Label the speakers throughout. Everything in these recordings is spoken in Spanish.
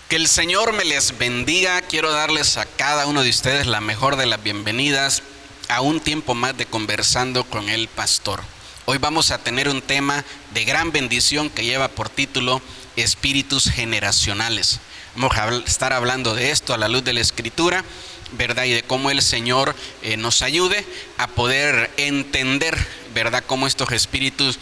Speaker 1: Que el Señor me les bendiga. Quiero darles a cada uno de ustedes la mejor de las bienvenidas a un tiempo más de Conversando con el Pastor. Hoy vamos a tener un tema de gran bendición que lleva por título Espíritus generacionales. Vamos a estar hablando de esto a la luz de la Escritura, ¿verdad? Y de cómo el Señor nos ayude a poder entender, ¿verdad? Cómo estos espíritus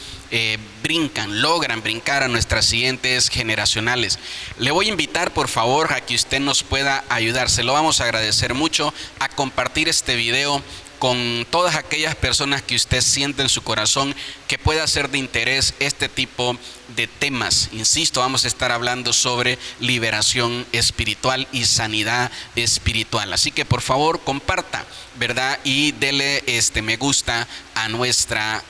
Speaker 1: logran brincar a nuestras siguientes generacionales. Le voy a invitar, por favor, a que usted nos pueda ayudar. Se lo vamos a agradecer mucho, a compartir este video con todas aquellas personas que usted siente en su corazón que pueda ser de interés este tipo de temas. Insisto, vamos a estar hablando sobre liberación espiritual y sanidad espiritual. Así que por favor comparta, ¿verdad? Y dele me gusta a nuestra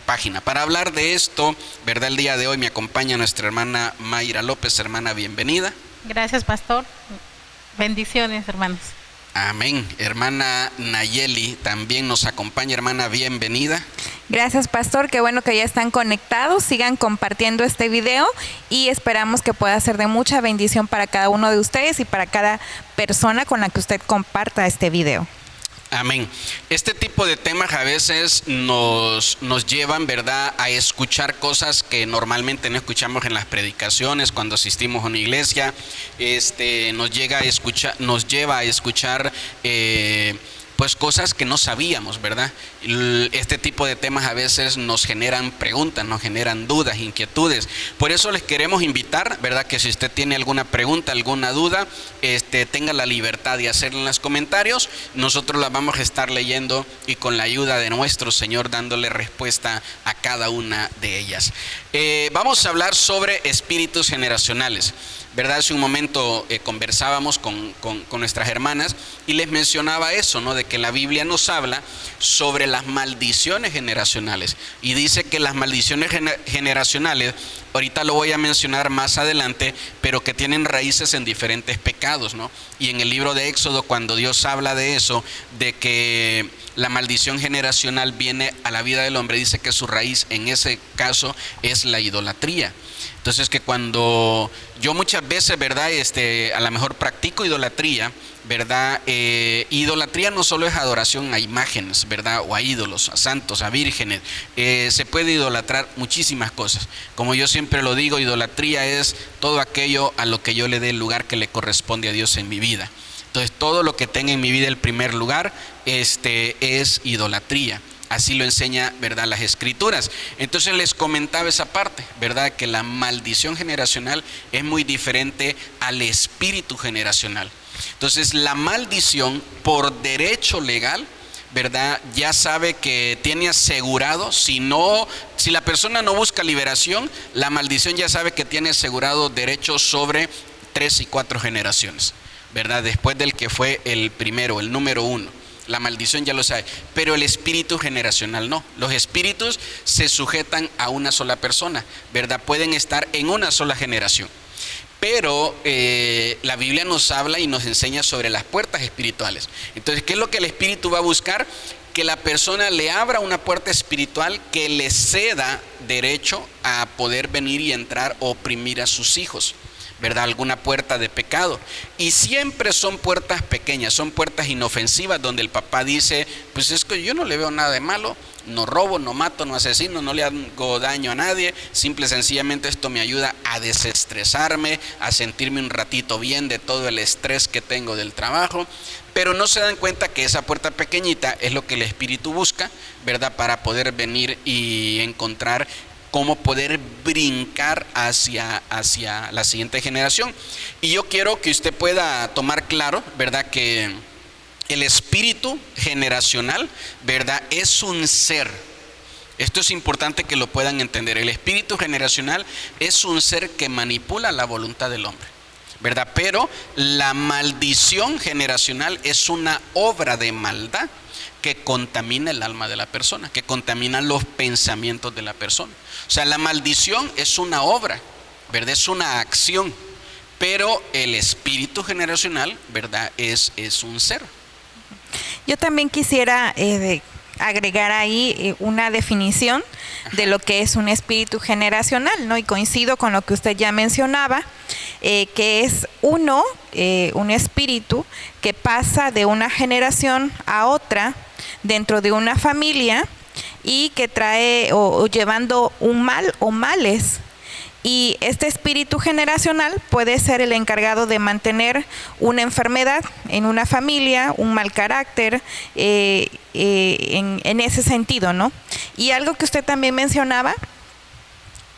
Speaker 1: página. Para hablar de esto, ¿verdad? El día de hoy me acompaña nuestra hermana Mayra López. Hermana, bienvenida.
Speaker 2: Gracias, pastor. Bendiciones, hermanos.
Speaker 1: Amén. Hermana Nayeli también nos acompaña. Hermana, bienvenida.
Speaker 3: Gracias, pastor. Qué bueno que ya están conectados. Sigan compartiendo este video y esperamos que pueda ser de mucha bendición para cada uno de ustedes y para cada persona con la que usted comparta este video.
Speaker 1: Amén. Este tipo de temas a veces nos llevan, ¿verdad?, a escuchar cosas que normalmente no escuchamos en las predicaciones cuando asistimos a una iglesia. Nos lleva a escuchar pues cosas que no sabíamos, ¿verdad? Este tipo de temas a veces nos generan preguntas, nos generan dudas, inquietudes. Por eso les queremos invitar, ¿verdad?, que si usted tiene alguna pregunta, alguna duda, tenga la libertad de hacerla en los comentarios. Nosotros la vamos a estar leyendo y con la ayuda de nuestro Señor dándole respuesta a cada una de ellas. Vamos a hablar sobre espíritus generacionales, ¿verdad? Hace un momento conversábamos con nuestras hermanas y les mencionaba eso, ¿no? De que la Biblia nos habla sobre las maldiciones generacionales y dice que las maldiciones generacionales, ahorita lo voy a mencionar más adelante, pero que tienen raíces en diferentes pecados, ¿no? Y en el libro de Éxodo, cuando Dios habla de eso, de que la maldición generacional viene a la vida del hombre, dice que su raíz en ese caso es la idolatría. Entonces que cuando yo muchas veces, ¿verdad?, a lo mejor practico idolatría, ¿verdad? Idolatría no solo es adoración a imágenes, ¿verdad?, o a ídolos, a santos, a vírgenes. Se puede idolatrar muchísimas cosas. Como yo siempre lo digo, idolatría es todo aquello a lo que yo le dé el lugar que le corresponde a Dios en mi vida. Entonces todo lo que tenga en mi vida el primer lugar, es idolatría. Así lo enseña, ¿verdad?, las Escrituras. Entonces les comentaba esa parte, ¿verdad?, que la maldición generacional es muy diferente al espíritu generacional. Entonces la maldición por derecho legal, ¿verdad?, ya sabe que tiene asegurado, si la persona no busca liberación, la maldición ya sabe que tiene asegurado derecho sobre 3 y 4 generaciones, ¿verdad?, después del que fue el primero, el número 1. La maldición ya lo sabe, pero el espíritu generacional no. Los espíritus se sujetan a una sola persona, ¿verdad? Pueden estar en una sola generación. Pero la Biblia nos habla y nos enseña sobre las puertas espirituales. Entonces, ¿qué es lo que el espíritu va a buscar? Que la persona le abra una puerta espiritual que le ceda derecho a poder venir y entrar o oprimir a sus hijos, ¿verdad? Alguna puerta de pecado. Y siempre son puertas pequeñas, son puertas inofensivas donde el papá dice, pues es que yo no le veo nada de malo, no robo, no mato, no asesino, no le hago daño a nadie, simple y sencillamente esto me ayuda a desestresarme, a sentirme un ratito bien de todo el estrés que tengo del trabajo. Pero no se dan cuenta que esa puerta pequeñita es lo que el espíritu busca, ¿verdad?, para poder venir y encontrar cómo poder brincar hacia la siguiente generación. Y yo quiero que usted pueda tomar claro, ¿verdad?, que el espíritu generacional, ¿verdad?, es un ser. Esto es importante que lo puedan entender. El espíritu generacional es un ser que manipula la voluntad del hombre, ¿verdad? Pero la maldición generacional es una obra de maldad que contamina el alma de la persona, que contamina los pensamientos de la persona. O sea, la maldición es una obra, ¿verdad?, es una acción, pero el espíritu generacional, ¿verdad?, es un ser.
Speaker 3: Yo también quisiera agregar ahí una definición de lo que es un espíritu generacional, ¿no? Y coincido con lo que usted ya mencionaba. que es un espíritu que pasa de una generación a otra dentro de una familia y que trae o llevando un mal o males. Y este espíritu generacional puede ser el encargado de mantener una enfermedad en una familia, un mal carácter, en ese sentido, ¿no? Y algo que usted también mencionaba,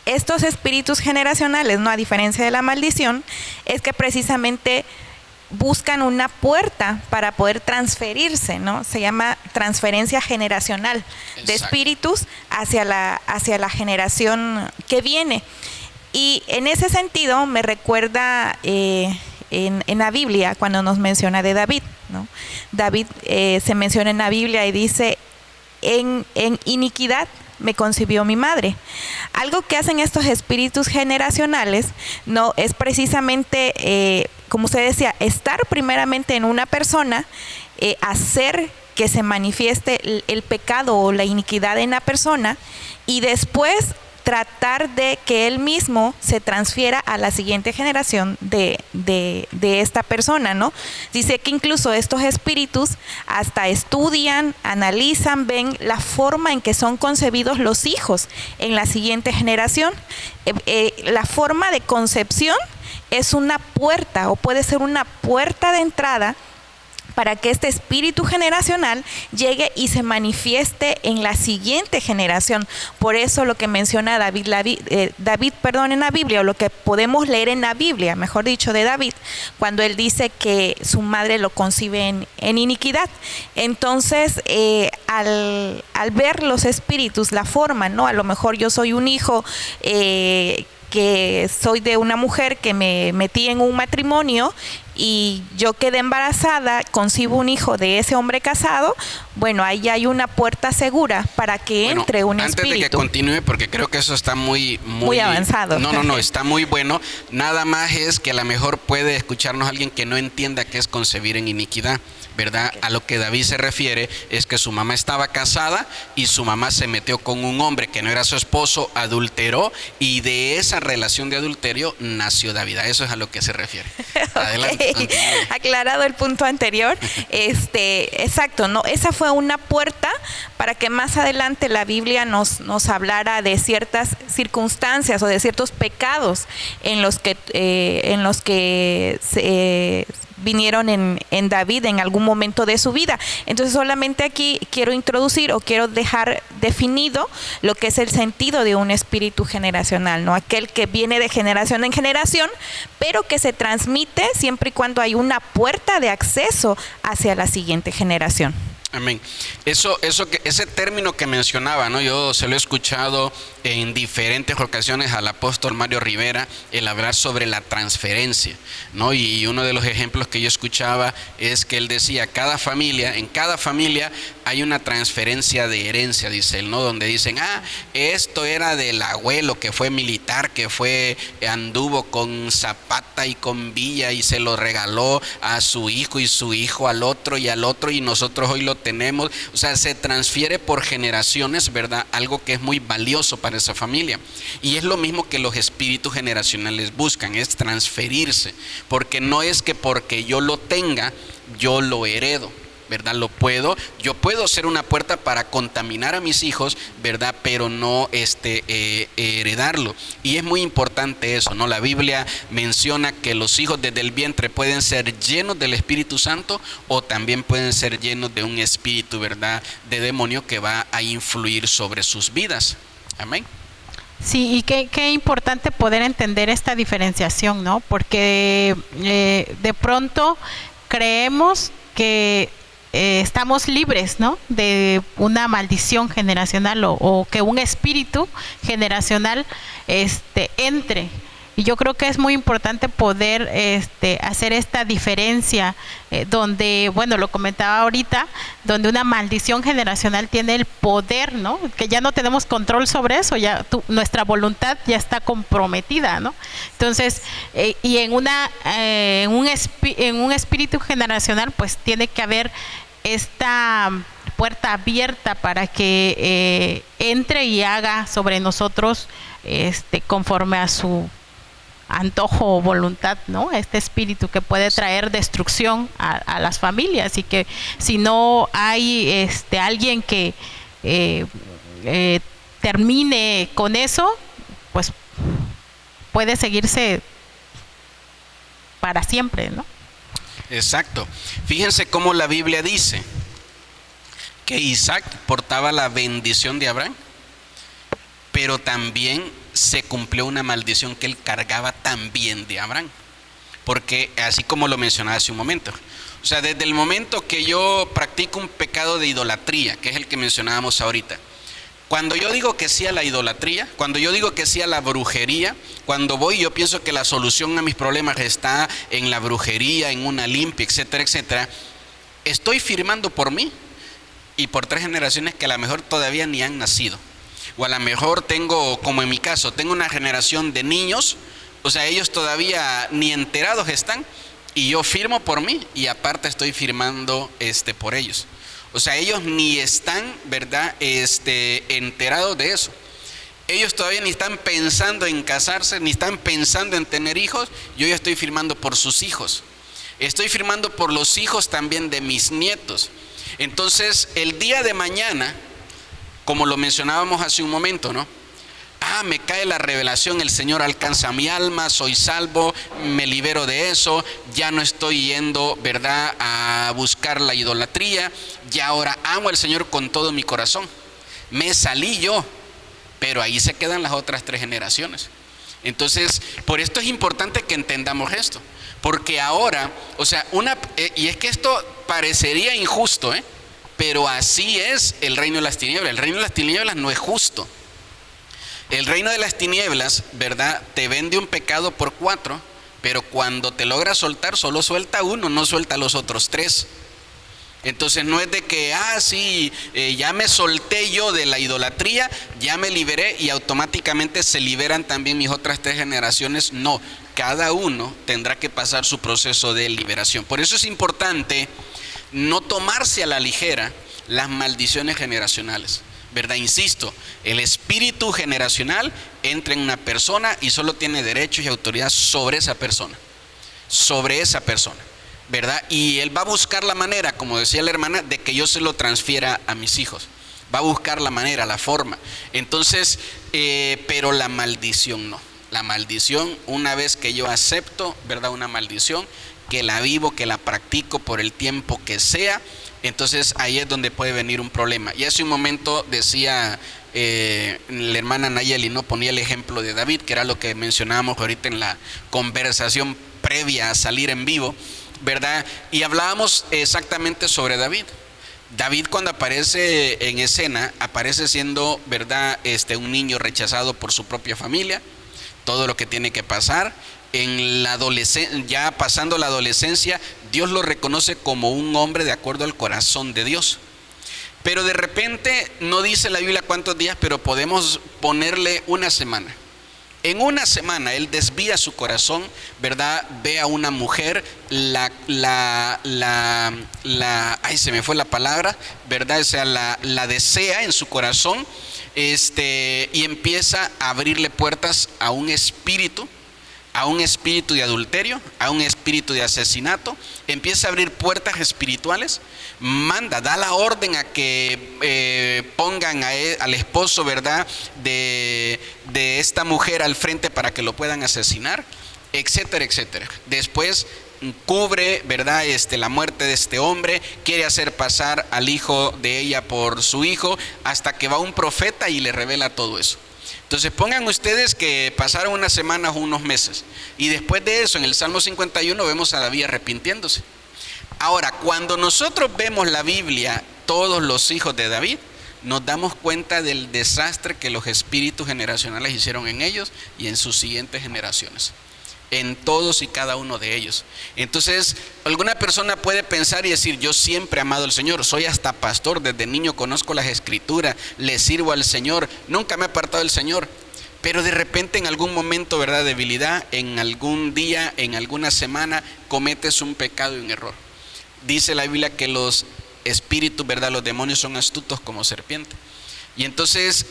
Speaker 3: estos espíritus generacionales, ¿no? A diferencia de la maldición, es que precisamente buscan una puerta para poder transferirse, ¿no? Se llama transferencia generacional. Exacto. De espíritus hacia la generación que viene. Y en ese sentido me recuerda en la Biblia cuando nos menciona de David, ¿no? David se menciona en la Biblia y dice, en iniquidad me concibió mi madre. Algo que hacen estos espíritus generacionales, ¿no? Es precisamente, como usted decía, estar primeramente en una persona, hacer que se manifieste el pecado o la iniquidad en la persona y después tratar de que él mismo se transfiera a la siguiente generación de esta persona, ¿no? Dice que incluso estos espíritus hasta estudian, analizan, ven la forma en que son concebidos los hijos en la siguiente generación. La forma de concepción es una puerta o puede ser una puerta de entrada para que este espíritu generacional llegue y se manifieste en la siguiente generación. Por eso lo que menciona David en la Biblia, o lo que podemos leer en la Biblia, mejor dicho, de David, cuando él dice que su madre lo concibe en iniquidad. Entonces, al ver los espíritus, la forma, ¿no? A lo mejor yo soy un hijo que soy de una mujer que me metí en un matrimonio y yo quedé embarazada, concibo un hijo de ese hombre casado, bueno, ahí hay una puerta segura para que entre un espíritu.
Speaker 1: Antes de que continúe, porque creo que eso está muy
Speaker 3: avanzado.
Speaker 1: No, está muy bueno. Nada más es que a lo mejor puede escucharnos alguien que no entienda qué es concebir en iniquidad, ¿verdad? Okay. A lo que David se refiere es que su mamá estaba casada y su mamá se metió con un hombre que no era su esposo, adulteró, y de esa relación de adulterio nació David. A eso es a lo que se refiere. Adelante.
Speaker 3: Aclarado el punto anterior, exacto, no, esa fue una puerta para que más adelante la Biblia nos hablara de ciertas circunstancias o de ciertos pecados en los que vinieron en David en algún momento de su vida. Entonces solamente aquí quiero introducir o quiero dejar definido lo que es el sentido de un espíritu generacional, ¿no? Aquel que viene de generación en generación, pero que se transmite siempre y cuando hay una puerta de acceso hacia la siguiente generación.
Speaker 1: Amén. Ese término que mencionaba, ¿no? Yo se lo he escuchado en diferentes ocasiones al apóstol Mario Rivera, el hablar sobre la transferencia, ¿no? Y uno de los ejemplos que yo escuchaba es que él decía, en cada familia hay una transferencia de herencia, dice él, ¿no? Donde dicen, esto era del abuelo que fue militar, que anduvo con Zapata y con Villa y se lo regaló a su hijo y su hijo al otro y nosotros hoy lo tenemos. O sea, se transfiere por generaciones, ¿verdad? Algo que es muy valioso para esa familia. Y es lo mismo que los espíritus generacionales buscan, es transferirse, porque no es que porque yo lo tenga, yo lo heredo, ¿verdad? Yo puedo ser una puerta para contaminar a mis hijos, ¿verdad? Pero no heredarlo. Y es muy importante eso, ¿no? La Biblia menciona que los hijos desde el vientre pueden ser llenos del Espíritu Santo o también pueden ser llenos de un espíritu, ¿verdad? De demonio que va a influir sobre sus vidas. Amén.
Speaker 2: Sí, y qué importante poder entender esta diferenciación, ¿no? Porque de pronto creemos que estamos libres, ¿no? De una maldición generacional o que un espíritu generacional entre. Y yo creo que es muy importante poder hacer esta diferencia donde, bueno, lo comentaba ahorita, donde una maldición generacional tiene el poder, ¿no? Que ya no tenemos control sobre eso, nuestra voluntad ya está comprometida, ¿no? Entonces, y en un espíritu generacional, pues tiene que haber esta puerta abierta para que entre y haga sobre nosotros conforme a antojo o voluntad, ¿no? Este espíritu que puede traer destrucción a las familias, y que si no hay alguien que termine con eso, pues puede seguirse para siempre, ¿no?
Speaker 1: Exacto. Fíjense cómo la Biblia dice que Isaac portaba la bendición de Abraham, pero también se cumplió una maldición que él cargaba también de Abraham, porque así como lo mencionaba hace un momento, o sea, desde el momento que yo practico un pecado de idolatría, que es el que mencionábamos ahorita, cuando yo digo que sí a la idolatría, cuando yo digo que sí a la brujería, cuando yo pienso que la solución a mis problemas está en la brujería, en una limpia, etcétera, etcétera, estoy firmando por mí y por 3 generaciones que a lo mejor todavía ni han nacido. O a lo mejor tengo, como en mi caso, tengo una generación de niños, o sea, ellos todavía ni enterados están, y yo firmo por mí y aparte estoy firmando por ellos. O sea, ellos ni están, ¿verdad?, enterados de eso. Ellos todavía ni están pensando en casarse, ni están pensando en tener hijos. Yo ya estoy firmando por sus hijos. Estoy firmando por los hijos también de mis nietos. Entonces, el día de mañana, como lo mencionábamos hace un momento, ¿no? Me cae la revelación, el Señor alcanza mi alma, soy salvo, me libero de eso, ya no estoy yendo, ¿verdad?, a buscar la idolatría, ya ahora amo al Señor con todo mi corazón. Me salí yo, pero ahí se quedan las otras 3 generaciones. Entonces, por esto es importante que entendamos esto, porque ahora, o sea, y es que esto parecería injusto, pero así es el reino de las tinieblas. El reino de las tinieblas no es justo. El reino de las tinieblas, ¿verdad?, te vende un pecado por 4, pero cuando te logra soltar, solo suelta 1, no suelta los otros 3. Entonces no es de que, ya me solté yo de la idolatría, ya me liberé y automáticamente se liberan también mis otras 3 generaciones. No, cada uno tendrá que pasar su proceso de liberación. Por eso es importante no tomarse a la ligera las maldiciones generacionales, ¿verdad? Insisto, el espíritu generacional entra en una persona y solo tiene derechos y autoridad sobre esa persona, ¿verdad? Y él va a buscar la manera, como decía la hermana, de que yo se lo transfiera a mis hijos. Va a buscar la manera, la forma. Entonces, pero la maldición no. La maldición, una vez que yo acepto, ¿verdad?, una maldición, que la vivo, que la practico por el tiempo que sea, entonces ahí es donde puede venir un problema. Y hace un momento decía la hermana Nayeli, ¿no?, ponía el ejemplo de David, que era lo que mencionábamos ahorita en la conversación previa a salir en vivo, ¿verdad? Y hablábamos exactamente sobre David. David, cuando aparece en escena, aparece siendo, ¿verdad?, un niño rechazado por su propia familia, todo lo que tiene que pasar. En la adolescencia, ya pasando la adolescencia, Dios lo reconoce como un hombre de acuerdo al corazón de Dios. Pero de repente, no dice la Biblia cuántos días, pero podemos ponerle una semana. En una semana él desvía su corazón, ¿verdad? Ve a una mujer, se me fue la palabra, ¿verdad? O sea, la desea en su corazón, y empieza a abrirle puertas a un espíritu de adulterio, a un espíritu de asesinato. Empieza a abrir puertas espirituales, da la orden a que pongan al esposo, ¿verdad?, de esta mujer al frente para que lo puedan asesinar, etcétera, etcétera. Después cubre, ¿verdad?, la muerte de este hombre, quiere hacer pasar al hijo de ella por su hijo, hasta que va un profeta y le revela todo eso. Entonces pongan ustedes que pasaron unas semanas o unos meses, y después de eso en el Salmo 51 vemos a David arrepintiéndose. Ahora, cuando nosotros vemos la Biblia, todos los hijos de David, nos damos cuenta del desastre que los espíritus generacionales hicieron en ellos y en sus siguientes generaciones, en todos y cada uno de ellos. Entonces, alguna persona puede pensar y decir: yo siempre he amado al Señor, soy hasta pastor, desde niño conozco las escrituras, le sirvo al Señor, nunca me he apartado del Señor. Pero de repente en algún momento, ¿verdad?, de debilidad, en algún día, en alguna semana, cometes un pecado y un error. Dice la Biblia que los espíritus, ¿verdad?, los demonios son astutos como serpientes. Y entonces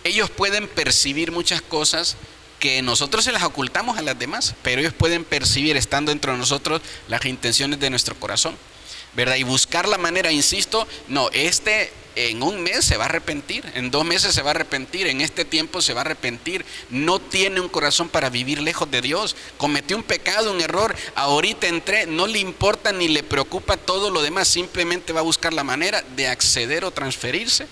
Speaker 1: ellos pueden percibir muchas cosas que nosotros se las ocultamos a las demás, pero ellos pueden percibir, estando dentro de nosotros, las intenciones de nuestro corazón, ¿verdad? Y buscar la manera, insisto, no, en un mes se va a arrepentir, en 2 meses se va a arrepentir, en este tiempo se va a arrepentir, no tiene un corazón para vivir lejos de Dios, cometió un pecado, un error, ahorita entré, no le importa ni le preocupa todo lo demás, simplemente va a buscar la manera de acceder o transferirse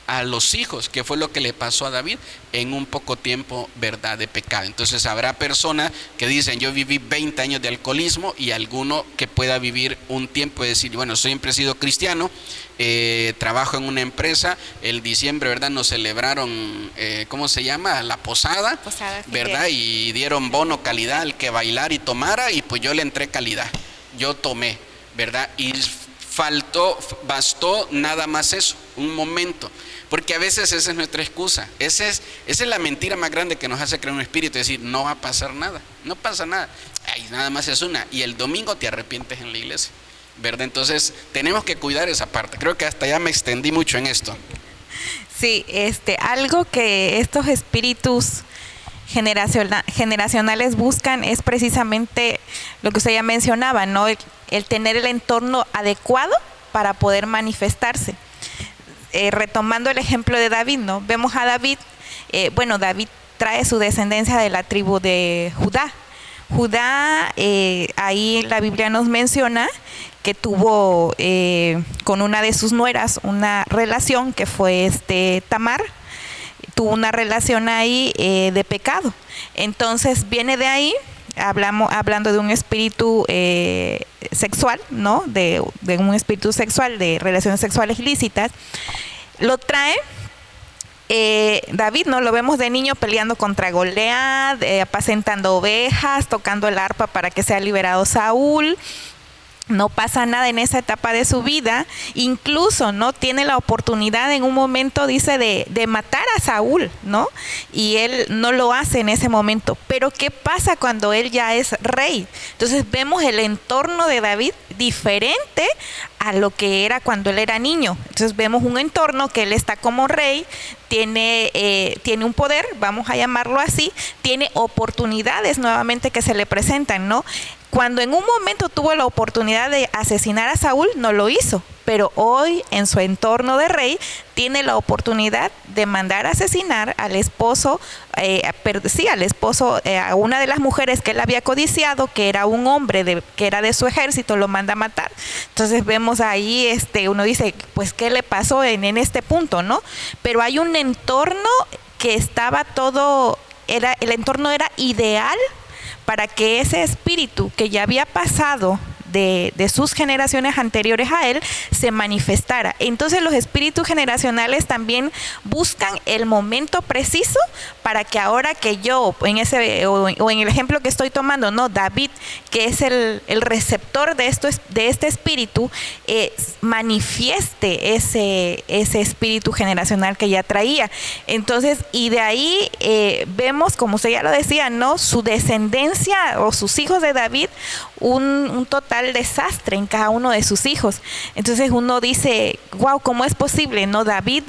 Speaker 1: a los hijos, que fue lo que le pasó a David en un poco tiempo, ¿verdad?, de pecado. Entonces habrá personas que dicen, yo viví 20 años de alcoholismo, y alguno que pueda vivir un tiempo y decir, bueno, siempre he sido cristiano, trabajo en una empresa, el diciembre, ¿verdad?, nos celebraron, ¿cómo se llama?, la posada, ¿verdad?, y dieron bono calidad al que bailar y tomara, y pues yo le entré calidad, yo tomé, ¿verdad?, y bastó nada más eso, un momento. Porque a veces esa es nuestra excusa, esa es la mentira más grande que nos hace creer un espíritu, es decir, no va a pasar nada, no pasa nada, ay, nada más es una, y el domingo te arrepientes en la iglesia, ¿verdad? Entonces tenemos que cuidar esa parte. Creo que hasta ya me extendí mucho en esto.
Speaker 3: Sí, algo que estos espíritus generacionales buscan es precisamente lo que usted ya mencionaba, ¿no? El tener el entorno adecuado para poder manifestarse. Retomando el ejemplo de David, ¿no? Vemos a David, David trae su descendencia de la tribu de Judá. Judá, ahí la Biblia nos menciona que tuvo con una de sus nueras una relación que fue Tamar, tuvo una relación ahí de pecado. Entonces viene de ahí, hablando de un espíritu sexual, ¿no? De un espíritu sexual, de relaciones sexuales ilícitas, lo trae. David, ¿no? Lo vemos de niño peleando contra Goliat, apacentando ovejas, tocando el arpa para que sea liberado Saúl. No pasa nada en esa etapa de su vida, incluso no tiene la oportunidad en un momento, dice, de matar a Saúl, ¿no? Y él no lo hace en ese momento. Pero ¿qué pasa cuando él ya es rey? Entonces vemos el entorno de David diferente a lo que era cuando él era niño. Entonces vemos un entorno que él está como rey, tiene un poder, vamos a llamarlo así, tiene oportunidades nuevamente que se le presentan, ¿no? Cuando en un momento tuvo la oportunidad de asesinar a Saúl, no lo hizo, pero hoy en su entorno de rey tiene la oportunidad de mandar a asesinar al esposo, a una de las mujeres que él había codiciado, que era un hombre que era de su ejército, lo manda a matar. Entonces vemos ahí, uno dice, pues ¿qué le pasó en este punto, no? Pero hay un entorno que estaba el entorno era ideal para que ese espíritu que ya había pasado de sus generaciones anteriores a él se manifestara. Entonces los espíritus generacionales también buscan el momento preciso para que ahora que yo, en el ejemplo que estoy tomando, no, David, que es el receptor de este espíritu, manifieste ese espíritu generacional que ya traía. Entonces, y de ahí vemos, como usted ya lo decía, ¿no? Su descendencia o sus hijos de David, un total desastre en cada uno de sus hijos. Entonces uno dice, wow, ¿cómo es posible? No, David,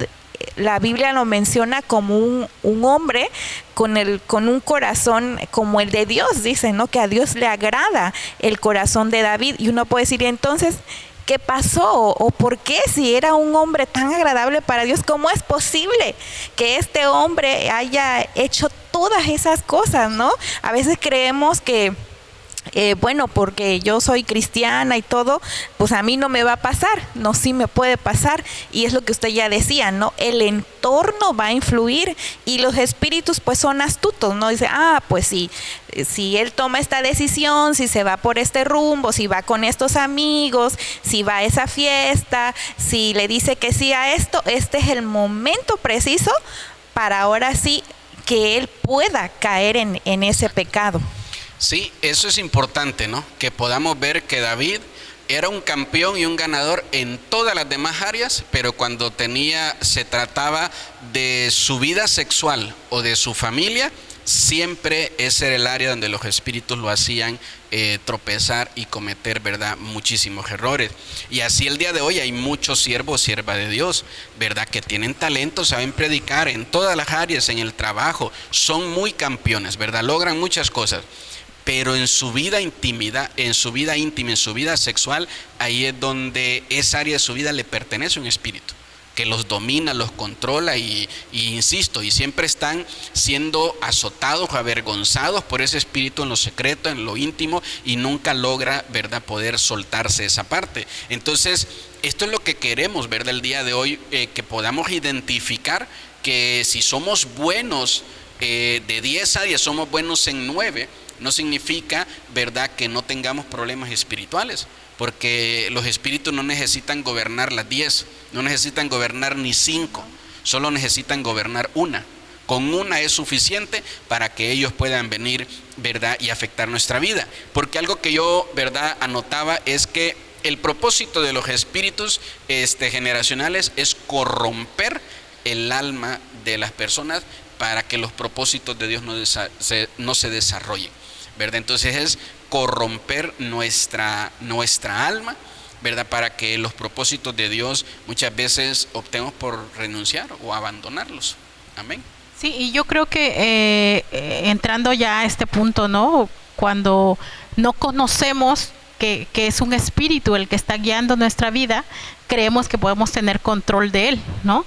Speaker 3: la Biblia lo menciona como un hombre con un corazón como el de Dios, dice, ¿no? Que a Dios le agrada el corazón de David. Y uno puede decir, entonces, ¿qué pasó? ¿O por qué? Si era un hombre tan agradable para Dios, ¿cómo es posible que este hombre haya hecho todas esas cosas, ¿no? A veces creemos que porque yo soy cristiana y todo, pues a mí no me va a pasar. No, sí me puede pasar, y es lo que usted ya decía, ¿no? El entorno va a influir, y los espíritus pues son astutos, ¿no? Dice, pues si él toma esta decisión, si se va por este rumbo, si va con estos amigos, si va a esa fiesta, si le dice que sí a esto, este es el momento preciso para ahora sí que él pueda caer en ese pecado.
Speaker 1: Sí, eso es importante, ¿no? Que podamos ver que David era un campeón y un ganador en todas las demás áreas, pero cuando se trataba de su vida sexual o de su familia, siempre ese era el área donde los espíritus lo hacían tropezar y cometer, ¿verdad?, muchísimos errores. Y así el día de hoy hay muchos siervos, siervas de Dios, ¿verdad?, que tienen talento, saben predicar en todas las áreas, en el trabajo, son muy campeones, ¿verdad?, logran muchas cosas. Pero en su vida íntima, en su vida sexual, ahí es donde esa área de su vida le pertenece a un espíritu que los domina, los controla y insisto, y siempre están siendo azotados o avergonzados por ese espíritu en lo secreto, en lo íntimo, y nunca logra, ¿verdad?, poder soltarse esa parte. Entonces, esto es lo que queremos, ¿verdad?, el día de hoy, que podamos identificar que si somos buenos de 10 áreas, somos buenos en 9, no significa, ¿verdad?, que no tengamos problemas espirituales. Porque los espíritus no necesitan gobernar las 10, no necesitan gobernar ni 5, solo necesitan gobernar una. Con una es suficiente para que ellos puedan venir, ¿verdad?, y afectar nuestra vida. Porque algo que yo, ¿verdad?, anotaba es que el propósito de los espíritus generacionales es corromper el alma de las personas para que los propósitos de Dios no se desarrollen, ¿verdad? Entonces es corromper nuestra alma, ¿verdad?, para que los propósitos de Dios muchas veces optemos por renunciar o abandonarlos. Amén.
Speaker 2: Sí, y yo creo que entrando ya a este punto, ¿no?, cuando no conocemos que es un espíritu el que está guiando nuestra vida, creemos que podemos tener control de él, ¿no?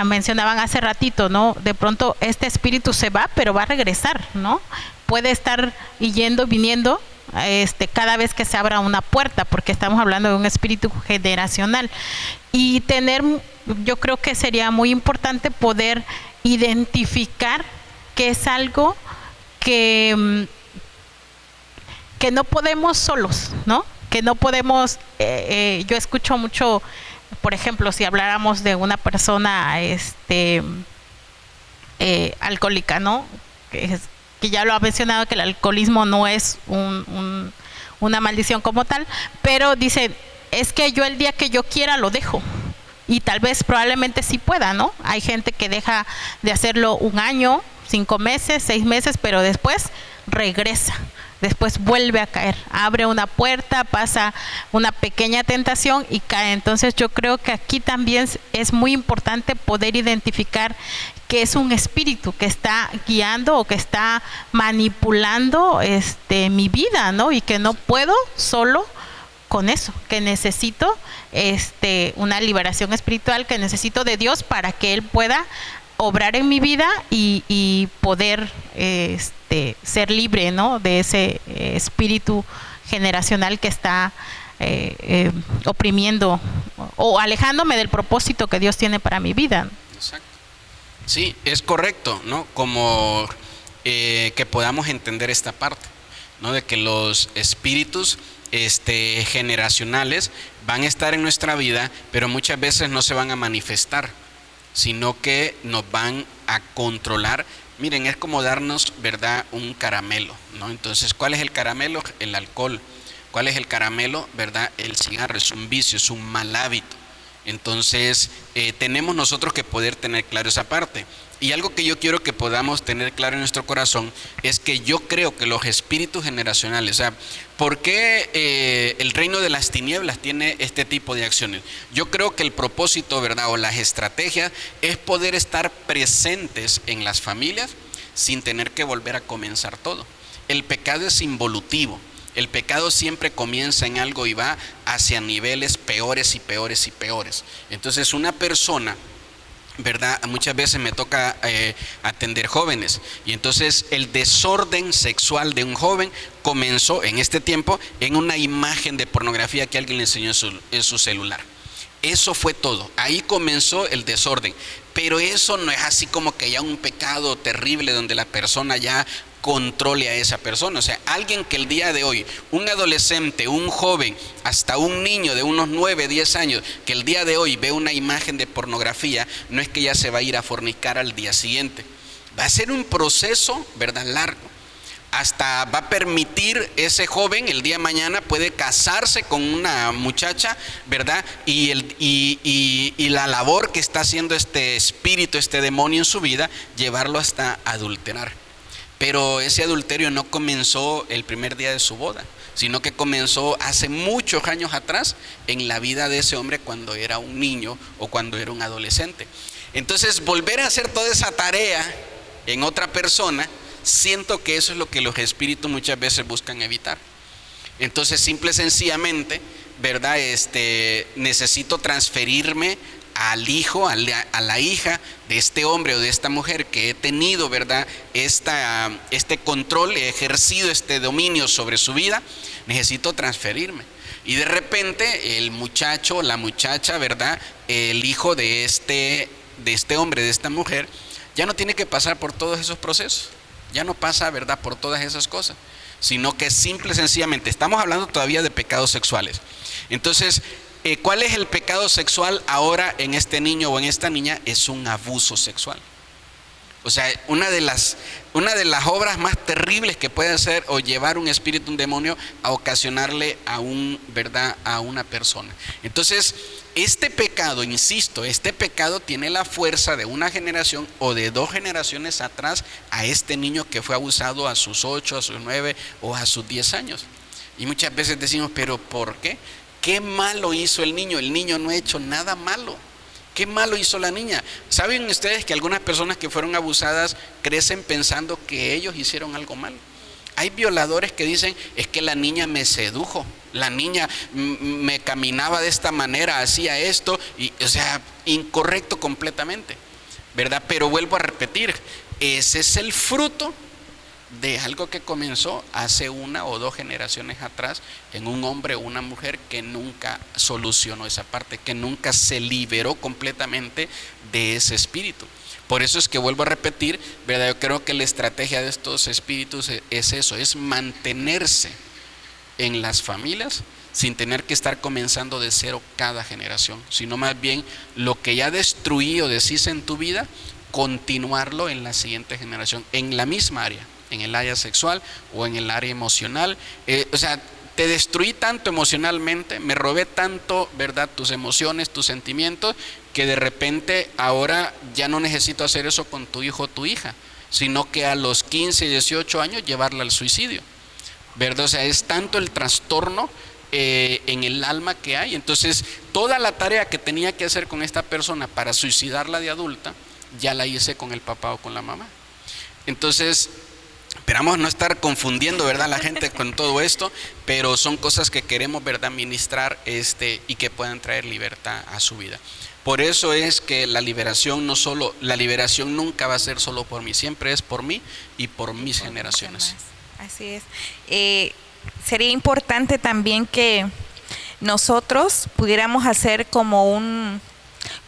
Speaker 2: Mencionaban hace ratito, ¿no?, de pronto este espíritu se va, pero va a regresar, ¿no? Puede estar yendo, viniendo, cada vez que se abra una puerta, porque estamos hablando de un espíritu generacional. Y yo creo que sería muy importante poder identificar que es algo que no podemos solos, ¿no? Que no podemos, yo escucho mucho, por ejemplo, si habláramos de una persona alcohólica, ¿no?, que ya lo ha mencionado, que el alcoholismo no es una maldición como tal, pero dice, es que yo el día que yo quiera lo dejo. Y tal vez probablemente sí pueda, ¿no? Hay gente que deja de hacerlo 1 año, 5 meses, 6 meses, pero después regresa. Después vuelve a caer, abre una puerta, pasa una pequeña tentación y cae. Entonces yo creo que aquí también es muy importante poder identificar que es un espíritu que está guiando o que está manipulando mi vida, ¿no? Y que no puedo solo con eso, que necesito una liberación espiritual, que necesito de Dios para que Él pueda obrar en mi vida y poder ser libre, ¿no?, de ese espíritu generacional que está oprimiendo o alejándome del propósito que Dios tiene para mi vida.
Speaker 1: Exacto. Sí, es correcto, ¿no? Como que podamos entender esta parte, ¿no?, de que los espíritus generacionales van a estar en nuestra vida, pero muchas veces no se van a manifestar, sino que nos van a controlar. Miren, es como darnos, ¿verdad?, un caramelo, ¿no? Entonces, ¿cuál es el caramelo? El alcohol. ¿Cuál es el caramelo? ¿Verdad? El cigarro. Es un vicio, es un mal hábito. Entonces, tenemos nosotros que poder tener claro esa parte. Y algo que yo quiero que podamos tener claro en nuestro corazón es que yo creo que los espíritus generacionales, o sea, ¿por qué el reino de las tinieblas tiene este tipo de acciones? Yo creo que el propósito, ¿verdad?, o las estrategias es poder estar presentes en las familias sin tener que volver a comenzar todo. El pecado es involutivo. El pecado siempre comienza en algo y va hacia niveles peores y peores y peores. Entonces, una persona, ¿verdad?, muchas veces me toca atender jóvenes, y entonces el desorden sexual de un joven comenzó en este tiempo en una imagen de pornografía que alguien le enseñó en su celular. Eso fue todo, ahí comenzó el desorden, pero eso no es así como que ya un pecado terrible donde la persona ya controle a esa persona. O sea, alguien que el día de hoy, un adolescente, un joven, hasta un niño de unos 9, 10 años, que el día de hoy ve una imagen de pornografía, no es que ya se va a ir a fornicar al día siguiente. Va a ser un proceso, ¿verdad?, largo. Hasta va a permitir ese joven el día de mañana puede casarse con una muchacha, ¿verdad? Y la labor que está haciendo este espíritu, este demonio en su vida, llevarlo hasta adulterar. Pero ese adulterio no comenzó el primer día de su boda, sino que comenzó hace muchos años atrás en la vida de ese hombre cuando era un niño o cuando era un adolescente. Entonces, volver a hacer toda esa tarea en otra persona, siento que eso es lo que los espíritus muchas veces buscan evitar. Entonces, simple y sencillamente, ¿verdad? Necesito transferirme al hijo, a la hija de este hombre o de esta mujer que he tenido, ¿verdad? Este control, he ejercido este dominio sobre su vida, necesito transferirme. Y de repente el muchacho, la muchacha, ¿verdad? El hijo de este hombre, de esta mujer, ya no tiene que pasar por todos esos procesos, ya no pasa, ¿verdad?, por todas esas cosas, sino que simple y sencillamente, estamos hablando todavía de pecados sexuales. Entonces, ¿cuál es el pecado sexual ahora en este niño o en esta niña? Es un abuso sexual. O sea, una de las obras más terribles que puede hacer o llevar un espíritu, un demonio, a ocasionarle a una persona. Entonces, este pecado, insisto, este pecado tiene la fuerza de una generación o de 2 generaciones atrás a este niño que fue abusado a sus 8, a sus 9 o a sus 10 años. Y muchas veces decimos, ¿pero por qué? ¿Qué malo hizo el niño? El niño no ha hecho nada malo. ¿Qué malo hizo la niña? ¿Saben ustedes que algunas personas que fueron abusadas crecen pensando que ellos hicieron algo malo? Hay violadores que dicen, es que la niña me sedujo, la niña me caminaba de esta manera, hacía esto, y, o sea, incorrecto completamente, ¿verdad? Pero vuelvo a repetir, ese es el fruto de algo que comenzó hace 1 o 2 generaciones atrás en un hombre o una mujer que nunca solucionó esa parte, que nunca se liberó completamente de ese espíritu. Por eso es que vuelvo a repetir, ¿verdad? Yo creo que la estrategia de estos espíritus es eso, es mantenerse en las familias sin tener que estar comenzando de cero cada generación, sino más bien lo que ya destruí o deshice en tu vida, continuarlo en la siguiente generación, en la misma área, en el área sexual o en el área emocional. O sea, te destruí tanto emocionalmente, me robé tanto, ¿verdad?, tus emociones, tus sentimientos, que de repente ahora ya no necesito hacer eso con tu hijo o tu hija, sino que a los 15, 18 años llevarla al suicidio, ¿verdad? O sea, es tanto el trastorno en el alma que hay. Entonces, toda la tarea que tenía que hacer con esta persona para suicidarla de adulta, ya la hice con el papá o con la mamá. Entonces, esperamos no estar confundiendo, ¿verdad?, a la gente con todo esto, pero son cosas que queremos, ¿verdad?, ministrar y que puedan traer libertad a su vida. Por eso es que la liberación nunca va a ser solo por mí, siempre es por mí y por mis generaciones.
Speaker 3: Así es. Sería importante también que nosotros pudiéramos hacer como un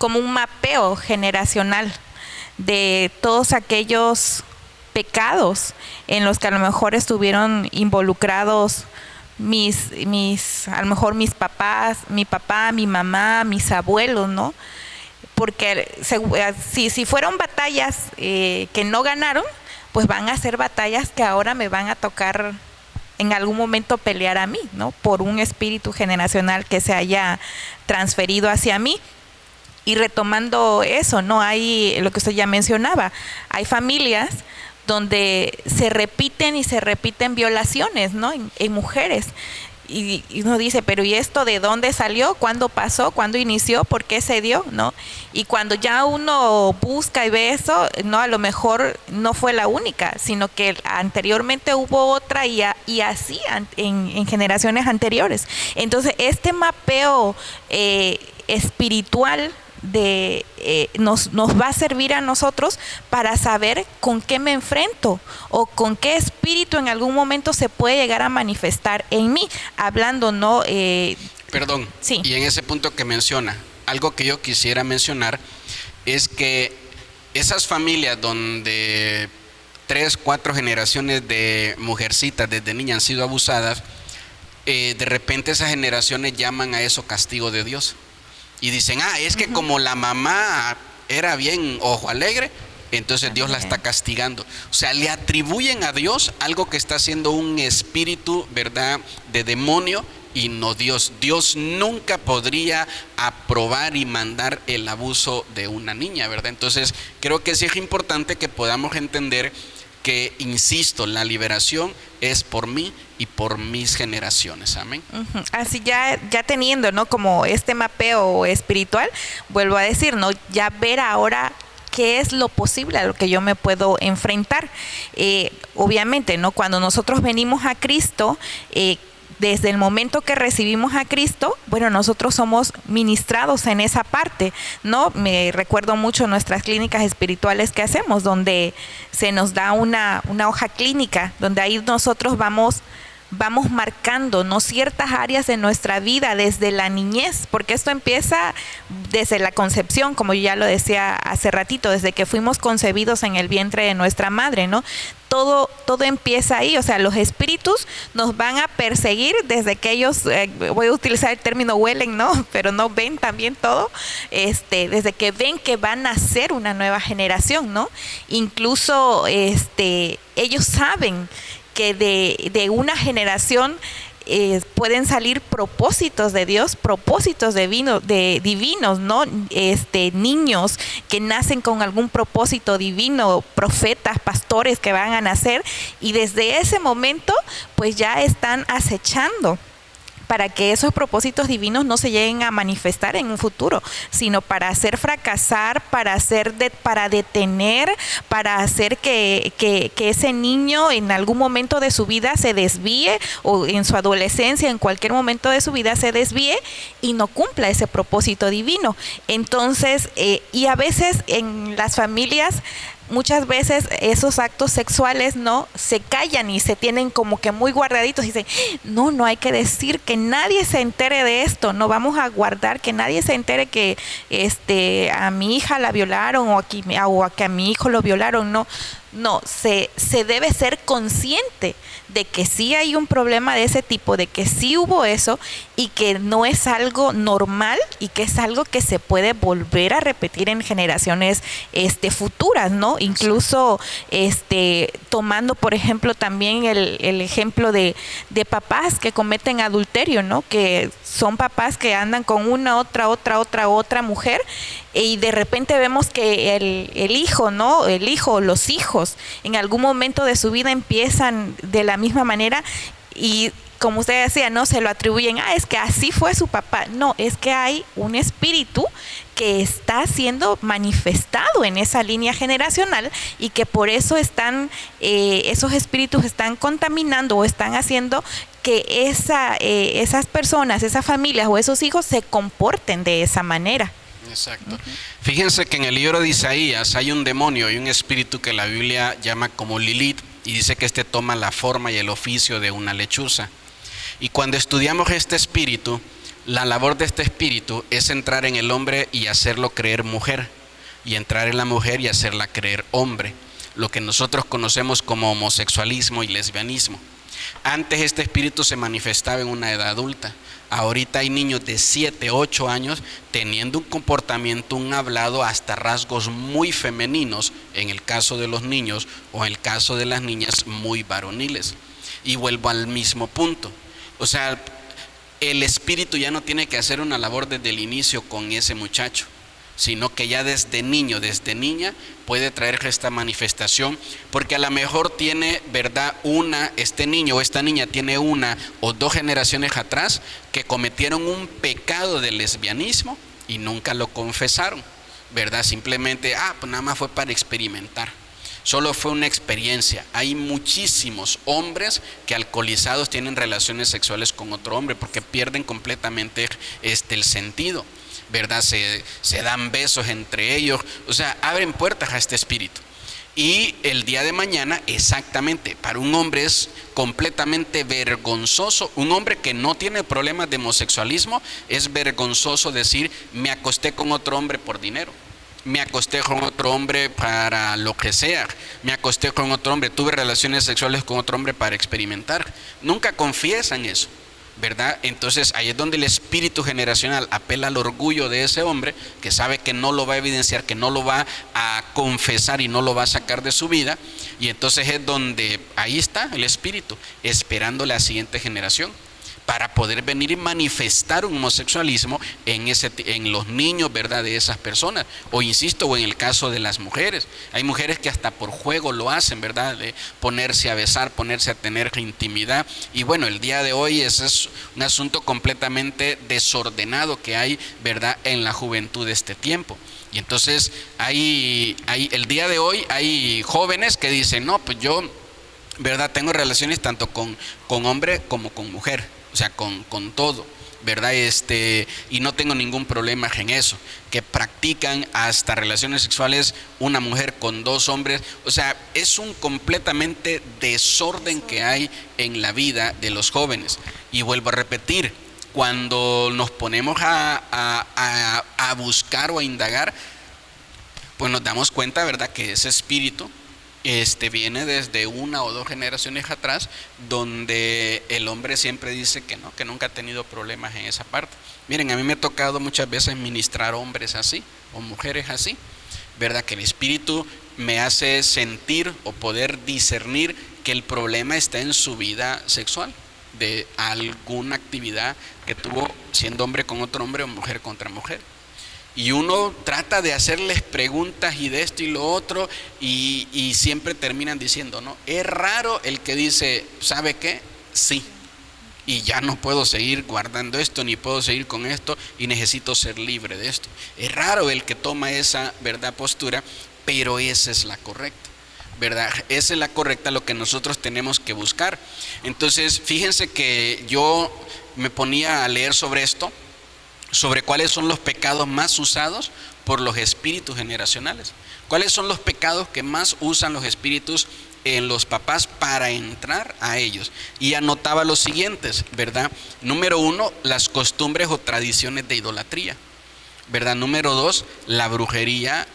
Speaker 3: mapeo generacional de todos aquellos pecados en los que a lo mejor estuvieron involucrados a lo mejor mis papás, mi papá, mi mamá, mis abuelos, ¿no? Porque si fueron batallas que no ganaron, pues van a ser batallas que ahora me van a tocar en algún momento pelear a mí, ¿no? Por un espíritu generacional que se haya transferido hacia mí. Y retomando eso, ¿no? Hay lo que usted ya mencionaba, hay familias donde se repiten violaciones, ¿no?, en mujeres. Y uno dice, pero ¿y esto de dónde salió? ¿Cuándo pasó? ¿Cuándo inició? ¿Por qué se dio? ¿No? Y cuando ya uno busca y ve eso, no, a lo mejor no fue la única, sino que anteriormente hubo otra y así en generaciones anteriores. Entonces, este mapeo espiritual nos va a servir a nosotros para saber con qué me enfrento o con qué espíritu en algún momento se puede llegar a manifestar en mí, hablando, ¿no?
Speaker 1: Perdón,
Speaker 3: sí.
Speaker 1: Y en ese punto que menciona, algo que yo quisiera mencionar es que esas familias donde 3, 4 generaciones de mujercitas desde niñas han sido abusadas, de repente esas generaciones llaman a eso castigo de Dios. Y dicen, es que como la mamá era bien ojo alegre, entonces Dios la está castigando. O sea, le atribuyen a Dios algo que está haciendo un espíritu, ¿verdad?, de demonio, y no Dios. Dios nunca podría aprobar y mandar el abuso de una niña, ¿verdad? Entonces, creo que sí es importante que podamos entender que, insisto, la liberación es por mí y por mis generaciones. Amén.
Speaker 3: Así ya teniendo, ¿no?, como este mapeo espiritual, vuelvo a decir, ¿no?, ya ver ahora qué es lo posible a lo que yo me puedo enfrentar. Obviamente, ¿no?, cuando nosotros venimos a Cristo, desde el momento que recibimos a Cristo, bueno, nosotros somos ministrados en esa parte, ¿no? Me recuerdo mucho nuestras clínicas espirituales que hacemos, donde se nos da una hoja clínica, donde ahí nosotros vamos marcando, ¿no?, ciertas áreas de nuestra vida desde la niñez, porque esto empieza desde la concepción, como ya lo decía hace ratito, desde que fuimos concebidos en el vientre de nuestra madre, ¿no? Todo empieza ahí, o sea, los espíritus nos van a perseguir desde que ellos, voy a utilizar el término huelen, ¿no?, pero no ven también todo, desde que ven que van a ser una nueva generación, ¿no? Incluso ellos saben que de una generación pueden salir propósitos de Dios, propósitos divinos, ¿no? Niños que nacen con algún propósito divino, profetas, pastores que van a nacer, y desde ese momento pues ya están acechando para que esos propósitos divinos no se lleguen a manifestar en un futuro, sino para hacer fracasar, para detener, para hacer que ese niño en algún momento de su vida se desvíe, o en su adolescencia, en cualquier momento de su vida se desvíe y no cumpla ese propósito divino. Entonces, y a veces en las familias, muchas veces esos actos sexuales no se callan y se tienen como que muy guardaditos, y dicen, no hay que decir, que nadie se entere de esto, no vamos a guardar, que nadie se entere que a mi hija la violaron, o que a mi hijo lo violaron. No, se debe ser consciente de que sí hay un problema de ese tipo, de que sí hubo eso, y que no es algo normal, y que es algo que se puede volver a repetir en generaciones futuras, ¿no? Incluso tomando, por ejemplo, también el ejemplo de papás que cometen adulterio, ¿no? Que son papás que andan con una, otra mujer, y de repente vemos que el hijo, ¿no? El hijo o los hijos en algún momento de su vida empiezan de la misma manera, y como usted decía, no se lo atribuyen, es que así fue su papá. No, es que hay un espíritu que está siendo manifestado en esa línea generacional, y que por eso esos espíritus están contaminando, o están haciendo que esas personas, esas familias o esos hijos se comporten de esa manera.
Speaker 1: Exacto. Fíjense que en el libro de Isaías hay un demonio y un espíritu que la Biblia llama como Lilith, y dice que toma la forma y el oficio de una lechuza. Y cuando estudiamos este espíritu, la labor de este espíritu es entrar en el hombre y hacerlo creer mujer, y entrar en la mujer y hacerla creer hombre, lo que nosotros conocemos como homosexualismo y lesbianismo. Antes este espíritu se manifestaba en una edad adulta. Ahorita hay niños de 7, 8 años teniendo un comportamiento, un hablado, hasta rasgos muy femeninos, en el caso de los niños, o en el caso de las niñas, muy varoniles. Y vuelvo al mismo punto. O sea, el espíritu ya no tiene que hacer una labor desde el inicio con ese muchacho, sino que ya desde niño, desde niña, puede traer esta manifestación, porque a lo mejor tiene, ¿verdad?, este niño o esta niña tiene 1 o 2 generaciones atrás que cometieron un pecado de lesbianismo y nunca lo confesaron, ¿verdad? Simplemente, pues nada más fue para experimentar. Solo fue una experiencia. Hay muchísimos hombres que alcoholizados tienen relaciones sexuales con otro hombre porque pierden completamente el sentido, ¿verdad? Se dan besos entre ellos, o sea, abren puertas a este espíritu. Y el día de mañana, exactamente, para un hombre es completamente vergonzoso. Un hombre que no tiene problemas de homosexualismo, es vergonzoso decir, me acosté con otro hombre por dinero, me acosté con otro hombre para lo que sea, me acosté con otro hombre, tuve relaciones sexuales con otro hombre para experimentar. Nunca confiesan eso, ¿verdad? Entonces ahí es donde el espíritu generacional apela al orgullo de ese hombre, que sabe que no lo va a evidenciar, que no lo va a confesar y no lo va a sacar de su vida. Y entonces es donde ahí está el espíritu, esperando la siguiente generación para poder venir y manifestar un homosexualismo en los niños, ¿verdad?, de esas personas. O insisto, o en el caso de las mujeres. Hay mujeres que hasta por juego lo hacen, ¿verdad?, de ponerse a besar, ponerse a tener intimidad. Y bueno, el día de hoy ese es un asunto completamente desordenado que hay, ¿verdad?, en la juventud de este tiempo. Y entonces el día de hoy hay jóvenes que dicen, no, pues yo, ¿verdad?, tengo relaciones tanto con hombre como con mujer, o sea, con todo, ¿verdad? Y no tengo ningún problema en eso, que practican hasta relaciones sexuales una mujer con 2 hombres. O sea, es un completamente desorden que hay en la vida de los jóvenes. Y vuelvo a repetir, cuando nos ponemos a buscar o a indagar, pues nos damos cuenta, ¿verdad?, que ese espíritu viene desde 1 o 2 generaciones atrás, donde el hombre siempre dice que no, que nunca ha tenido problemas en esa parte. Miren, a mí me ha tocado muchas veces ministrar hombres así o mujeres así, ¿verdad?, que el espíritu me hace sentir o poder discernir que el problema está en su vida sexual, de alguna actividad que tuvo siendo hombre con otro hombre o mujer contra mujer. Y uno trata de hacerles preguntas y de esto y lo otro, y siempre terminan diciendo, ¿no? Es raro el que dice, ¿sabe qué? Sí. Y ya no puedo seguir guardando esto, ni puedo seguir con esto, y necesito ser libre de esto. Es raro el que toma esa, ¿verdad?, postura, pero esa es la correcta, ¿verdad? Esa es la correcta, lo que nosotros tenemos que buscar. Entonces, fíjense que yo me ponía a leer sobre esto, sobre cuáles son los pecados más usados por los espíritus generacionales. ¿Cuáles son los pecados que más usan los espíritus en los papás para entrar a ellos? Y anotaba los siguientes, ¿verdad? Número 1, las costumbres o tradiciones de idolatría, ¿verdad? Número 2, la brujería,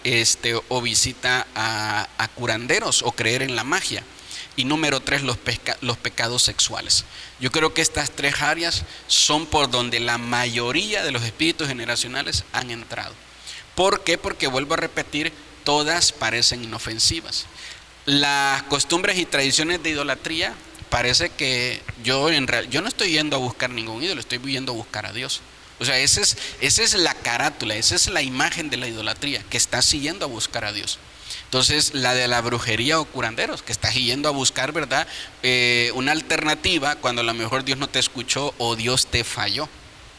Speaker 1: o visita a curanderos o creer en la magia. Y número 3, los pecados sexuales. Yo creo que estas 3 áreas son por donde la mayoría de los espíritus generacionales han entrado. ¿Por qué? Porque vuelvo a repetir, todas parecen inofensivas. Las costumbres y tradiciones de idolatría, parece que yo no estoy yendo a buscar ningún ídolo, estoy yendo a buscar a Dios. O sea, esa es la carátula, esa es la imagen de la idolatría, que está siguiendo a buscar a Dios. Entonces, la de la brujería o curanderos, que estás yendo a buscar, ¿verdad?, una alternativa cuando a lo mejor Dios no te escuchó o Dios te falló,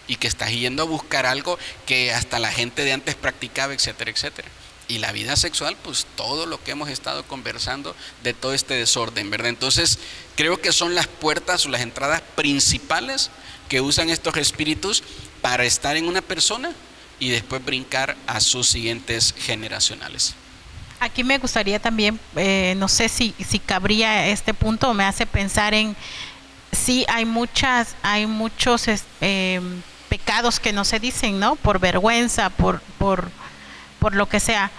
Speaker 1: y que estás yendo a buscar algo que hasta la gente de antes practicaba, etcétera, etcétera. Y la vida sexual, pues todo lo que hemos estado conversando de todo este desorden, ¿verdad? Entonces, creo que son las puertas o las entradas principales que usan estos espíritus para estar en una persona y después brincar a sus siguientes generacionales.
Speaker 2: Aquí me gustaría también, no sé si cabría este punto, me hace pensar en sí hay muchos pecados que no se dicen, ¿no? Por vergüenza, por lo que sea,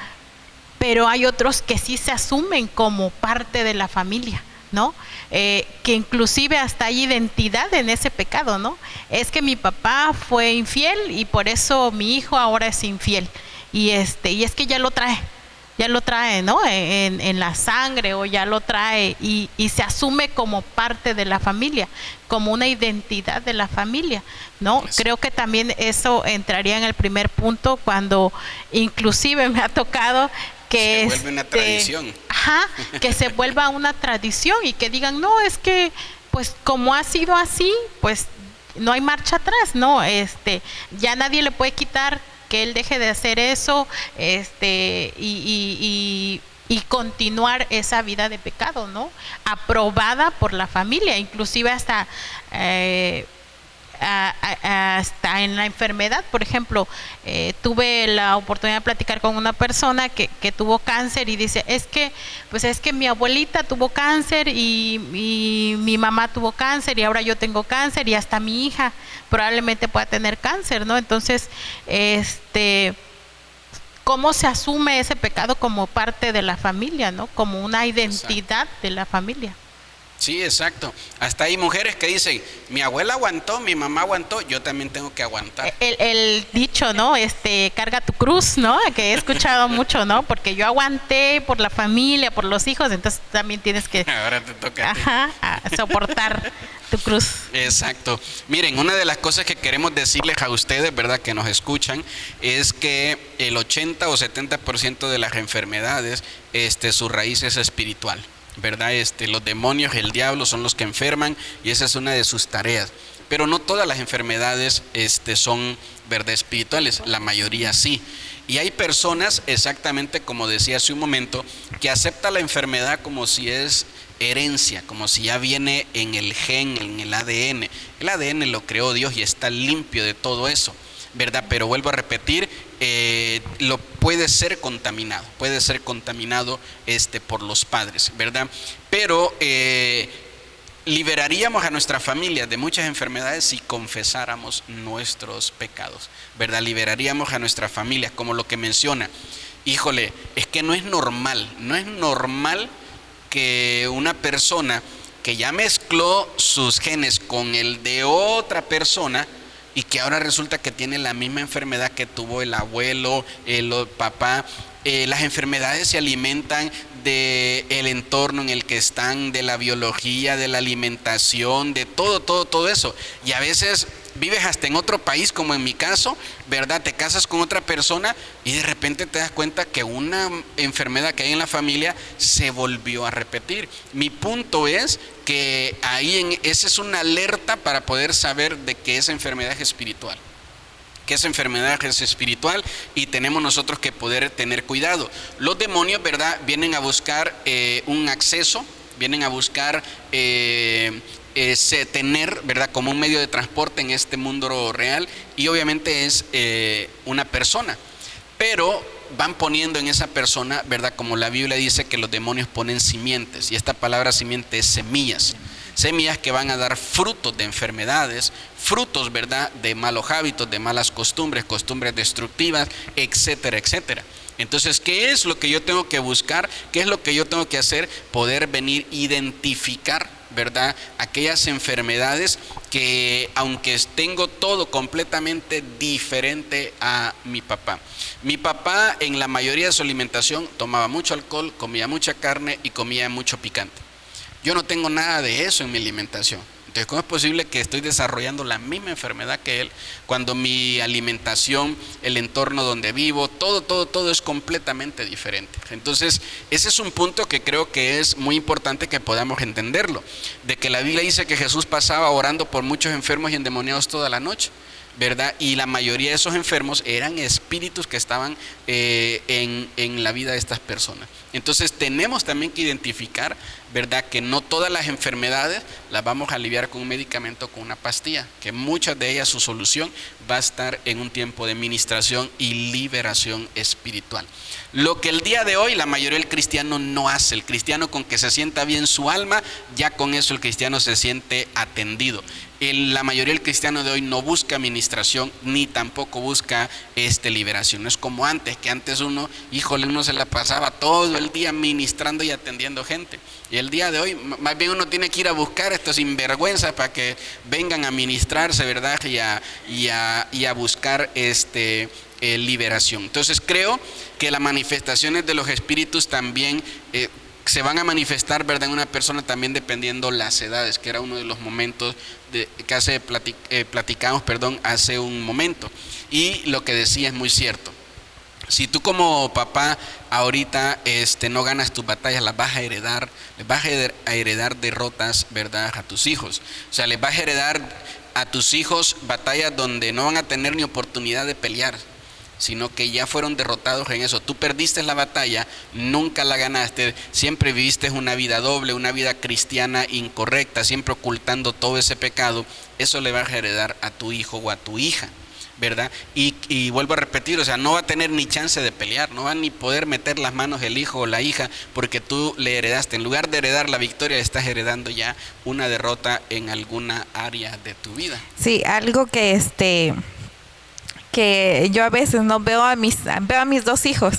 Speaker 2: pero hay otros que sí se asumen como parte de la familia, ¿no? Que inclusive hasta hay identidad en ese pecado, ¿no? Es que mi papá fue infiel y por eso mi hijo ahora es infiel, y es que ya lo trae, ¿no? En la sangre, o ya lo trae y se asume como parte de la familia, como una identidad de la familia, ¿no? Pues, creo que también eso entraría en el primer punto, cuando inclusive me ha tocado que
Speaker 1: se vuelve una tradición.
Speaker 2: Que se vuelva una tradición y que digan, no, es que pues como ha sido así, pues no hay marcha atrás, ¿no? Ya nadie le puede quitar que él deje de hacer eso, y continuar esa vida de pecado, ¿no? Aprobada por la familia, inclusive hasta en la enfermedad. Por ejemplo, tuve la oportunidad de platicar con una persona que tuvo cáncer y dice, es que mi abuelita tuvo cáncer y mi mamá tuvo cáncer y ahora yo tengo cáncer y hasta mi hija probablemente pueda tener cáncer, ¿no? Entonces, ¿cómo se asume ese pecado como parte de la familia, ¿no? Como una identidad de la familia.
Speaker 1: Sí, exacto. Hasta hay mujeres que dicen, mi abuela aguantó, mi mamá aguantó, yo también tengo que aguantar.
Speaker 2: El dicho, ¿no? Carga tu cruz, ¿no? Que he escuchado mucho, ¿no? Porque yo aguanté por la familia, por los hijos, entonces también tienes que...
Speaker 1: Ahora te toca
Speaker 2: a soportar tu cruz.
Speaker 1: Exacto. Miren, una de las cosas que queremos decirles a ustedes, ¿verdad?, que nos escuchan, es que el 80 o 70% de las enfermedades, su raíz es espiritual, ¿verdad? Los demonios, el diablo son los que enferman y esa es una de sus tareas. Pero no todas las enfermedades son, ¿verdad?, espirituales, la mayoría sí. Y hay personas, exactamente como decía hace un momento, que aceptan la enfermedad como si es herencia, como si ya viene en el gen, en el ADN. El ADN lo creó Dios y está limpio de todo eso, ¿verdad? Pero vuelvo a repetir, puede ser contaminado por los padres, ¿verdad? Pero liberaríamos a nuestra familia de muchas enfermedades si confesáramos nuestros pecados, ¿verdad? Liberaríamos a nuestra familia, como lo que menciona. Híjole, es que no es normal que una persona que ya mezcló sus genes con el de otra persona y que ahora resulta que tiene la misma enfermedad que tuvo el abuelo, el papá. Las enfermedades se alimentan del entorno en el que están, de la biología, de la alimentación, de todo eso. Y a veces vives hasta en otro país, como en mi caso, ¿verdad? Te casas con otra persona y de repente te das cuenta que una enfermedad que hay en la familia se volvió a repetir. Mi punto es que esa es una alerta para poder saber de que esa enfermedad es espiritual. Que esa enfermedad es espiritual y tenemos nosotros que poder tener cuidado. Los demonios, ¿verdad?, vienen a buscar un acceso, vienen a buscar tener, ¿verdad?, como un medio de transporte en este mundo real, y obviamente es una persona, pero van poniendo en esa persona, ¿verdad?, como la Biblia dice que los demonios ponen simientes, y esta palabra simiente es semillas que van a dar frutos de enfermedades, frutos, ¿verdad?, de malos hábitos, de malas costumbres destructivas, etcétera, etcétera. Entonces, ¿qué es lo que yo tengo que buscar? ¿Qué es lo que yo tengo que hacer? Poder venir identificar, ¿verdad?, aquellas enfermedades que, aunque tengo todo completamente diferente a mi papá. Mi papá, en la mayoría de su alimentación, tomaba mucho alcohol, comía mucha carne y comía mucho picante. Yo no tengo nada de eso en mi alimentación. Entonces, ¿cómo es posible que estoy desarrollando la misma enfermedad que él cuando mi alimentación, el entorno donde vivo, todo es completamente diferente? Entonces, ese es un punto que creo que es muy importante que podamos entenderlo, de que la Biblia dice que Jesús pasaba orando por muchos enfermos y endemoniados toda la noche, ¿verdad? Y la mayoría de esos enfermos eran espíritus que estaban en la vida de estas personas. Entonces tenemos también que identificar, ¿verdad?, que no todas las enfermedades las vamos a aliviar con un medicamento, con una pastilla, que muchas de ellas su solución va a estar en un tiempo de ministración y liberación espiritual. Lo que el día de hoy la mayoría del cristiano no hace. El cristiano, con que se sienta bien su alma, ya con eso el cristiano se siente atendido. La mayoría del cristiano de hoy no busca administración ni tampoco busca liberación. No es como antes, que antes uno se la pasaba todo el día ministrando y atendiendo gente. Y el día de hoy más bien uno tiene que ir a buscar estos sinvergüenzas para que vengan a ministrarse, ¿verdad?, y a buscar liberación. Entonces creo que las manifestaciones de los espíritus también se van a manifestar, ¿verdad?, en una persona también dependiendo las edades, que era uno de los momentos que platicamos hace un momento. Y lo que decía es muy cierto. Si tú como papá ahorita no ganas tus batallas, las vas a heredar, les vas a heredar derrotas, ¿verdad?, a tus hijos. O sea, les vas a heredar a tus hijos batallas donde no van a tener ni oportunidad de pelear, sino que ya fueron derrotados en eso. Tú perdiste la batalla, nunca la ganaste, siempre viviste una vida doble, una vida cristiana incorrecta, siempre ocultando todo ese pecado. Eso le vas a heredar a tu hijo o a tu hija, ¿verdad? Y vuelvo a repetir, o sea, no va a tener ni chance de pelear, no va a ni poder meter las manos el hijo o la hija, porque tú le heredaste. En lugar de heredar la victoria, estás heredando ya una derrota en alguna área de tu vida.
Speaker 3: Sí, algo que que yo a veces no veo a mis dos hijos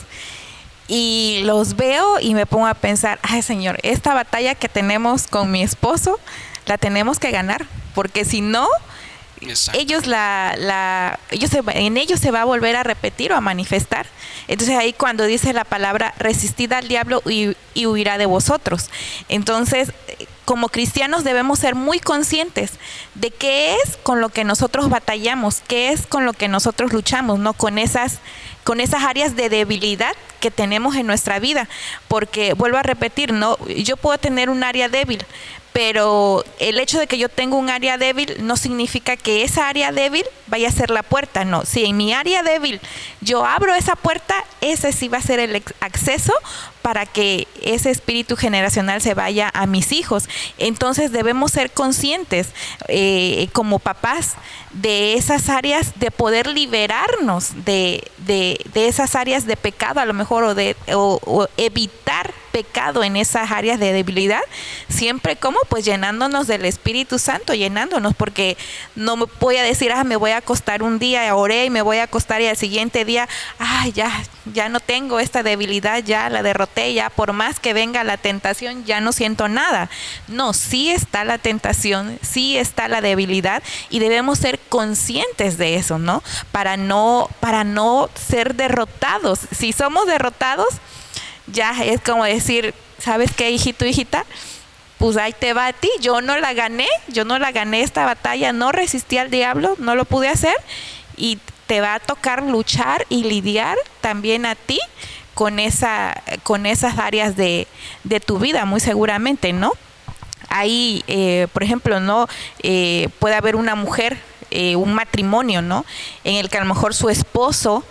Speaker 3: y los veo y me pongo a pensar, ay Señor, esta batalla que tenemos con mi esposo la tenemos que ganar, porque si no, ellos en ellos se va a volver a repetir o a manifestar. Entonces ahí cuando dice la palabra resistid al diablo y huirá de vosotros. Entonces como cristianos debemos ser muy conscientes de qué es con lo que nosotros batallamos, qué es con lo que nosotros luchamos, ¿no? Con esas áreas de debilidad que tenemos en nuestra vida, porque vuelvo a repetir, ¿no? Yo puedo tener un área débil, pero el hecho de que yo tenga un área débil no significa que esa área débil vaya a ser la puerta, no. Si en mi área débil yo abro esa puerta, ese sí va a ser el acceso para que ese espíritu generacional se vaya a mis hijos. Entonces debemos ser conscientes como papás de esas áreas, de poder liberarnos de esas áreas de pecado a lo mejor, o evitar pecado en esas áreas de debilidad, siempre como pues llenándonos del Espíritu Santo, llenándonos, porque no me voy a decir, me voy a acostar un día, oré y me voy a acostar y al siguiente día, ya no tengo esta debilidad, ya la derroté, ya por más que venga la tentación, ya no siento nada. No, sí está la tentación, sí está la debilidad y debemos ser conscientes de eso, ¿no? Para no ser derrotados. Si somos derrotados, ya es como decir, ¿sabes qué, hijito, hijita? Pues ahí te va a ti, yo no la gané esta batalla, no resistí al diablo, no lo pude hacer y te va a tocar luchar y lidiar también a ti con esas áreas de tu vida, muy seguramente, ¿no? Ahí, por ejemplo, ¿no? Puede haber una mujer, un matrimonio, ¿no? En el que a lo mejor su esposo,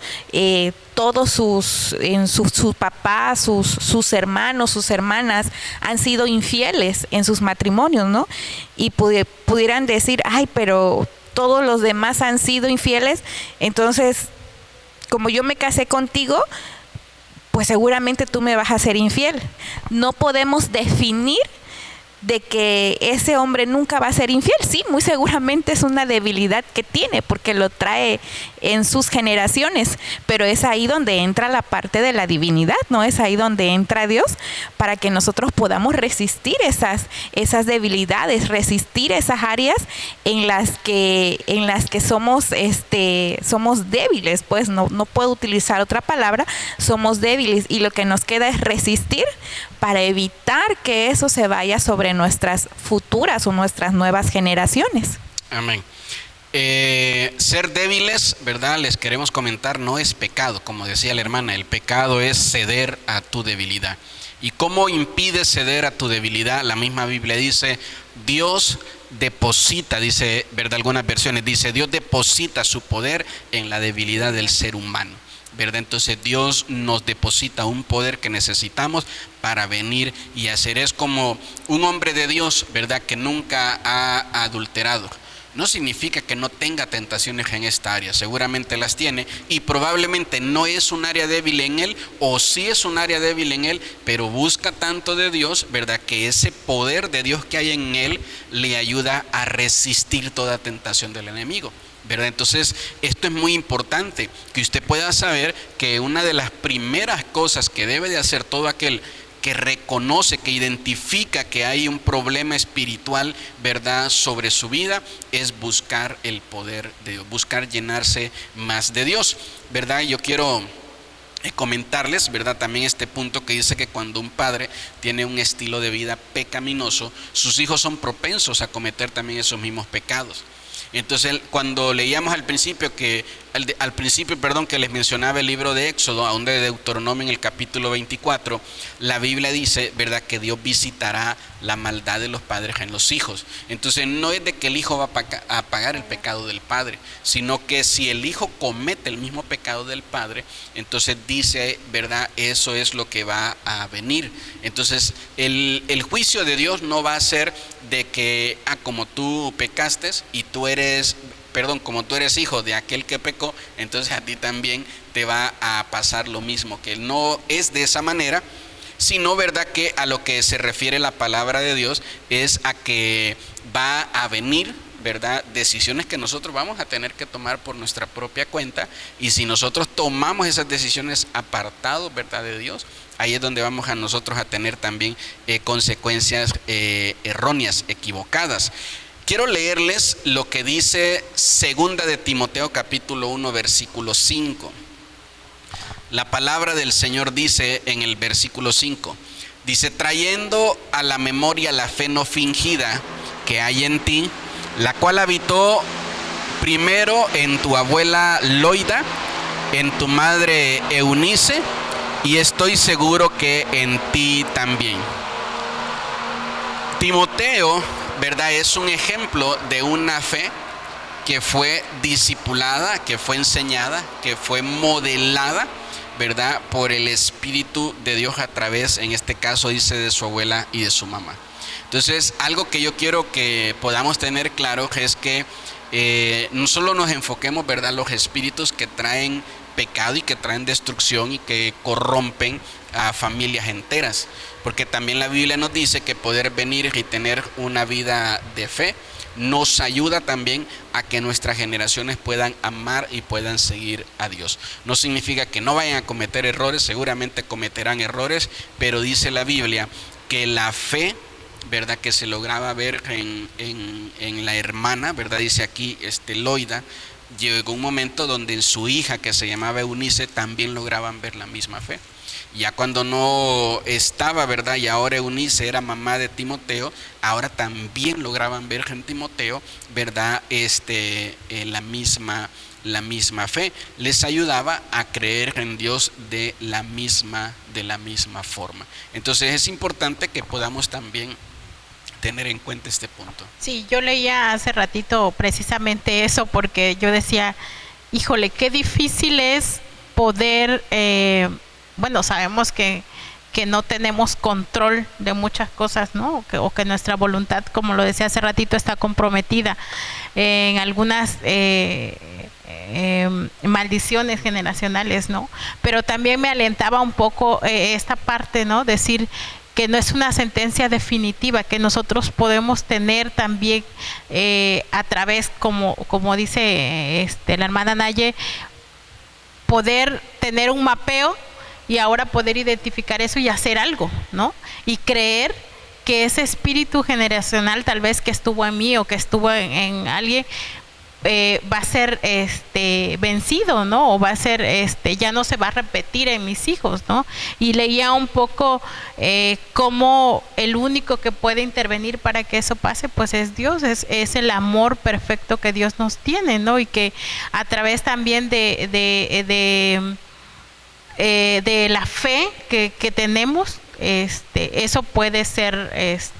Speaker 3: todos sus papás, sus hermanos, sus hermanas han sido infieles en sus matrimonios, ¿no? Y pudieran decir, pero todos los demás han sido infieles, entonces, como yo me casé contigo, pues seguramente tú me vas a ser infiel. No podemos definir de que ese hombre nunca va a ser infiel. Sí, muy seguramente es una debilidad que tiene porque lo trae en sus generaciones, pero es ahí donde entra la parte de la divinidad, ¿no? Es ahí donde entra Dios para que nosotros podamos resistir esas debilidades, resistir esas áreas en las que somos débiles, pues no puedo utilizar otra palabra, somos débiles y lo que nos queda es resistir para evitar que eso se vaya sobre nuestras futuras o nuestras nuevas generaciones.
Speaker 1: Amén. Ser débiles, ¿verdad? Les queremos comentar, no es pecado, como decía la hermana, el pecado es ceder a tu debilidad. ¿Y cómo impide ceder a tu debilidad? La misma Biblia dice, Dios deposita, dice, ¿verdad? Algunas versiones dice, Dios deposita su poder en la debilidad del ser humano, ¿verdad? Entonces Dios nos deposita un poder que necesitamos para venir y hacer. Es como un hombre de Dios, ¿verdad? Que nunca ha adulterado. No significa que no tenga tentaciones en esta área, seguramente las tiene y probablemente no es un área débil en él o sí es un área débil en él, pero busca tanto de Dios, ¿verdad? Que ese poder de Dios que hay en él le ayuda a resistir toda tentación del enemigo, ¿verdad? Entonces, esto es muy importante, que usted pueda saber que una de las primeras cosas que debe de hacer todo aquel que reconoce, que identifica que hay un problema espiritual, ¿verdad?, sobre su vida, es buscar el poder de Dios, buscar llenarse más de Dios, ¿verdad? Yo quiero comentarles, ¿verdad?, también este punto que dice que cuando un padre tiene un estilo de vida pecaminoso, sus hijos son propensos a cometer también esos mismos pecados. Entonces, cuando leíamos al principio que les mencionaba el libro de Éxodo, aún de Deuteronomio en el capítulo 24, la Biblia dice, ¿verdad?, que Dios visitará la maldad de los padres en los hijos. Entonces, no es de que el hijo va a pagar el pecado del padre, sino que si el hijo comete el mismo pecado del padre, entonces dice, ¿verdad?, eso es lo que va a venir. Entonces, el juicio de Dios no va a ser de que, como tú pecaste y como tú eres hijo de aquel que pecó, entonces a ti también te va a pasar lo mismo, que no es de esa manera, sino, ¿verdad?, que a lo que se refiere la palabra de Dios es a que va a venir, ¿verdad?, decisiones que nosotros vamos a tener que tomar por nuestra propia cuenta, y si nosotros tomamos esas decisiones apartados, ¿verdad?, de Dios, ahí es donde vamos a nosotros a tener también consecuencias erróneas, equivocadas. Quiero leerles lo que dice 2 de Timoteo capítulo 1 versículo 5. La palabra del Señor dice en el versículo 5, Dice, trayendo a la memoria la fe no fingida que hay en ti, la cual habitó primero en tu abuela Loida, en tu madre Eunice, y estoy seguro que en ti también. Timoteo, ¿verdad?, es un ejemplo de una fe que fue discipulada, que fue enseñada, que fue modelada, ¿verdad?, por el Espíritu de Dios a través, en este caso dice, de su abuela y de su mamá. Entonces, algo que yo quiero que podamos tener claro es que no solo nos enfoquemos, ¿verdad?, los espíritus que traen pecado y que traen destrucción y que corrompen a familias enteras, porque también la Biblia nos dice que poder venir y tener una vida de fe nos ayuda también a que nuestras generaciones puedan amar y puedan seguir a Dios. No significa que no vayan a cometer errores, seguramente cometerán errores, pero dice la Biblia que la fe, ¿verdad?, que se lograba ver en la hermana, ¿verdad?, dice aquí Loida, llegó un momento donde en su hija, que se llamaba Eunice, también lograban ver la misma fe. Ya cuando no estaba, ¿verdad?, y ahora Eunice era mamá de Timoteo, ahora también lograban ver en Timoteo, ¿verdad?, la misma fe. Les ayudaba a creer en Dios de la misma forma. Entonces es importante que podamos también tener en cuenta este punto.
Speaker 2: Sí, yo leía hace ratito precisamente eso, porque yo decía, híjole, qué difícil es poder, bueno, sabemos que no tenemos control de muchas cosas, ¿no? O que nuestra voluntad, como lo decía hace ratito, está comprometida en algunas maldiciones generacionales, ¿no? Pero también me alentaba un poco esta parte, ¿no? Decir que no es una sentencia definitiva, que nosotros podemos tener también a través, como dice la hermana Naye, poder tener un mapeo y ahora poder identificar eso y hacer algo, ¿no? Y creer que ese espíritu generacional tal vez que estuvo en mí o que estuvo en alguien va a ser vencido, ¿no? O va a ser ya no se va a repetir en mis hijos, ¿no? Y leía un poco cómo el único que puede intervenir para que eso pase, pues es Dios, es el amor perfecto que Dios nos tiene, ¿no? Y que a través también de la fe que tenemos, eso puede ser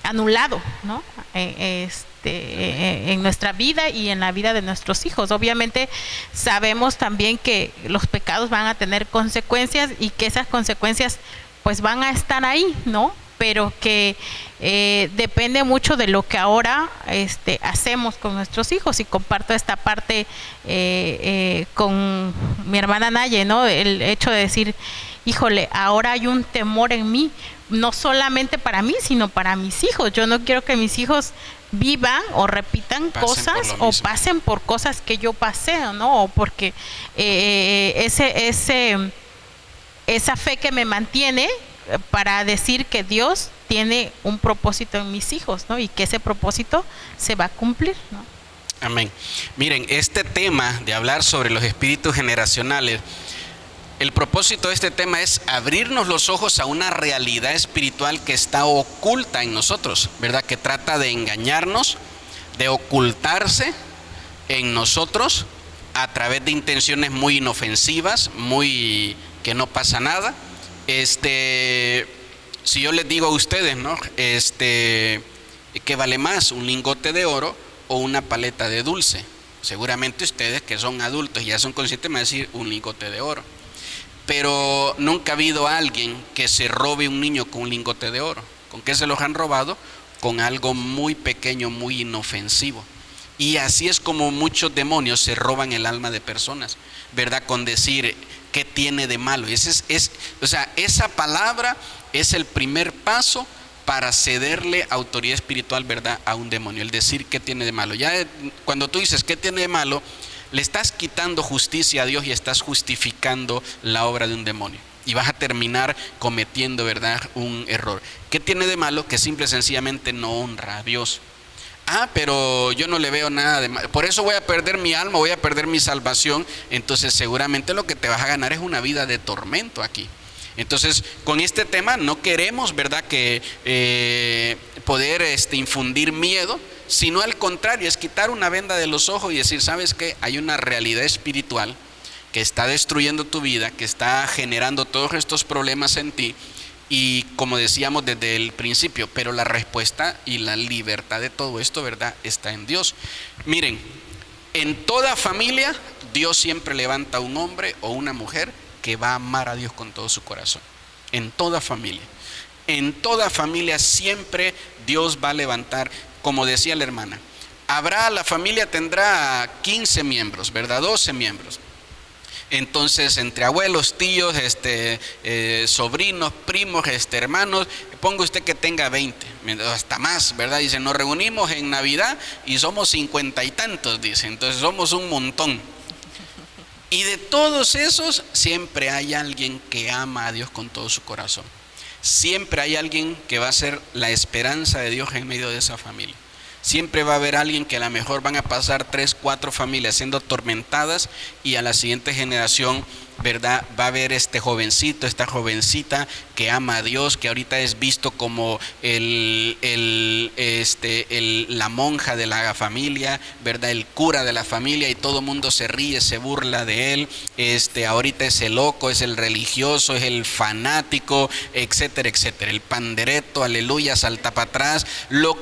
Speaker 2: anulado, ¿no? En nuestra vida y en la vida de nuestros hijos. Obviamente sabemos también que los pecados van a tener consecuencias y que esas consecuencias pues van a estar ahí, ¿no? Pero que depende mucho de lo que ahora hacemos con nuestros hijos. Y comparto esta parte con mi hermana Naye, ¿no? El hecho de decir, híjole, ahora hay un temor en mí, no solamente para mí, sino para mis hijos. Yo no quiero que mis hijos vivan o repitan cosas o pasen por cosas que yo pasé, ¿no? O porque esa fe que me mantiene para decir que Dios tiene un propósito en mis hijos, ¿no? Y que ese propósito se va a cumplir, ¿no?
Speaker 1: Amén. Miren, este tema de hablar sobre los espíritus generacionales, el propósito de este tema es abrirnos los ojos a una realidad espiritual que está oculta en nosotros, ¿verdad? Que trata de engañarnos, de ocultarse en nosotros a través de intenciones muy inofensivas, muy que no pasa nada. Si yo les digo a ustedes, ¿no? ¿Qué vale más, un lingote de oro o una paleta de dulce? Seguramente ustedes, que son adultos y ya son conscientes, me van a decir un lingote de oro. Pero nunca ha habido alguien que se robe un niño con un lingote de oro. ¿Con qué se los han robado? Con algo muy pequeño, muy inofensivo. Y así es como muchos demonios se roban el alma de personas, ¿verdad? Con decir, ¿qué tiene de malo? Esa palabra es el primer paso para cederle autoridad espiritual, ¿verdad?, a un demonio. El decir, ¿qué tiene de malo? Ya cuando tú dices, ¿qué tiene de malo?, le estás quitando justicia a Dios y estás justificando la obra de un demonio. Y vas a terminar cometiendo, ¿verdad?, un error. ¿Qué tiene de malo? Que simple y sencillamente no honra a Dios. Pero yo no le veo nada de malo. Por eso voy a perder mi alma, voy a perder mi salvación. Entonces seguramente lo que te vas a ganar es una vida de tormento aquí. Entonces, con este tema no queremos, ¿verdad?, que poder infundir miedo, sino al contrario, es quitar una venda de los ojos y decir, ¿sabes qué? Hay una realidad espiritual que está destruyendo tu vida, que está generando todos estos problemas en ti, y como decíamos desde el principio, pero la respuesta y la libertad de todo esto, ¿verdad?, está en Dios. Miren, en toda familia, Dios siempre levanta un hombre o una mujer que va a amar a Dios con todo su corazón. En toda familia. En toda familia siempre Dios va a levantar, como decía la hermana, la familia tendrá 15 miembros, ¿verdad? 12 miembros. Entonces, entre abuelos, tíos, sobrinos, primos, hermanos, ponga usted que tenga 20, hasta más, ¿verdad? Dice, nos reunimos en Navidad y somos 50 y tantos, dice, entonces somos un montón. Y de todos esos, siempre hay alguien que ama a Dios con todo su corazón. Siempre hay alguien que va a ser la esperanza de Dios en medio de esa familia. Siempre va a haber alguien que a lo mejor van a pasar 3, 4 familias siendo atormentadas, y a la siguiente generación, ¿verdad?, va a haber este jovencito, esta jovencita que ama a Dios, que ahorita es visto como la monja de la familia, ¿verdad?, el cura de la familia, y todo el mundo se ríe, se burla de él. Ahorita es el loco, es el religioso, es el fanático, etcétera, etcétera, el pandereto, aleluya, salta para atrás, los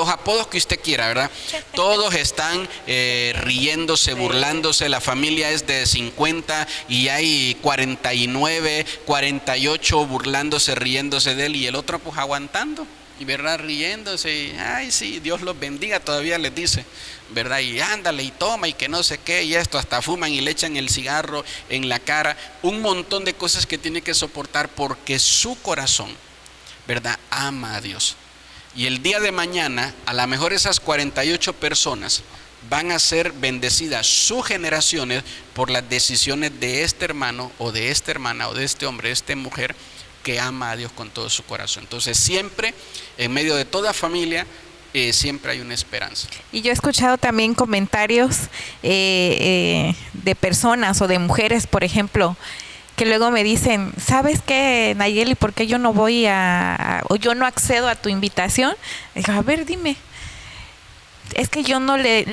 Speaker 1: apodos que usted quiera, ¿verdad? Todos están riéndose, burlándose. La familia es de 50 y hay 49, 48 burlándose, riéndose de él, y el otro pues aguantando, y verdad, riéndose, y ay sí, Dios los bendiga, todavía les dice, verdad, y ándale y toma y que no sé qué, y esto, hasta fuman y le echan el cigarro en la cara, un montón de cosas que tiene que soportar porque su corazón, verdad, ama a Dios. Y el día de mañana, a lo mejor esas 48 personas van a ser bendecidas sus generaciones por las decisiones de este hermano o de esta hermana o de este hombre, de esta mujer que ama a Dios con todo su corazón. Entonces siempre, en medio de toda familia, siempre hay una esperanza.
Speaker 3: Y yo he escuchado también comentarios de personas o de mujeres, por ejemplo, que luego me dicen, ¿sabes qué, Nayeli? ¿Por qué yo no voy o yo no accedo a tu invitación? Digo, a ver, dime. Es que yo no le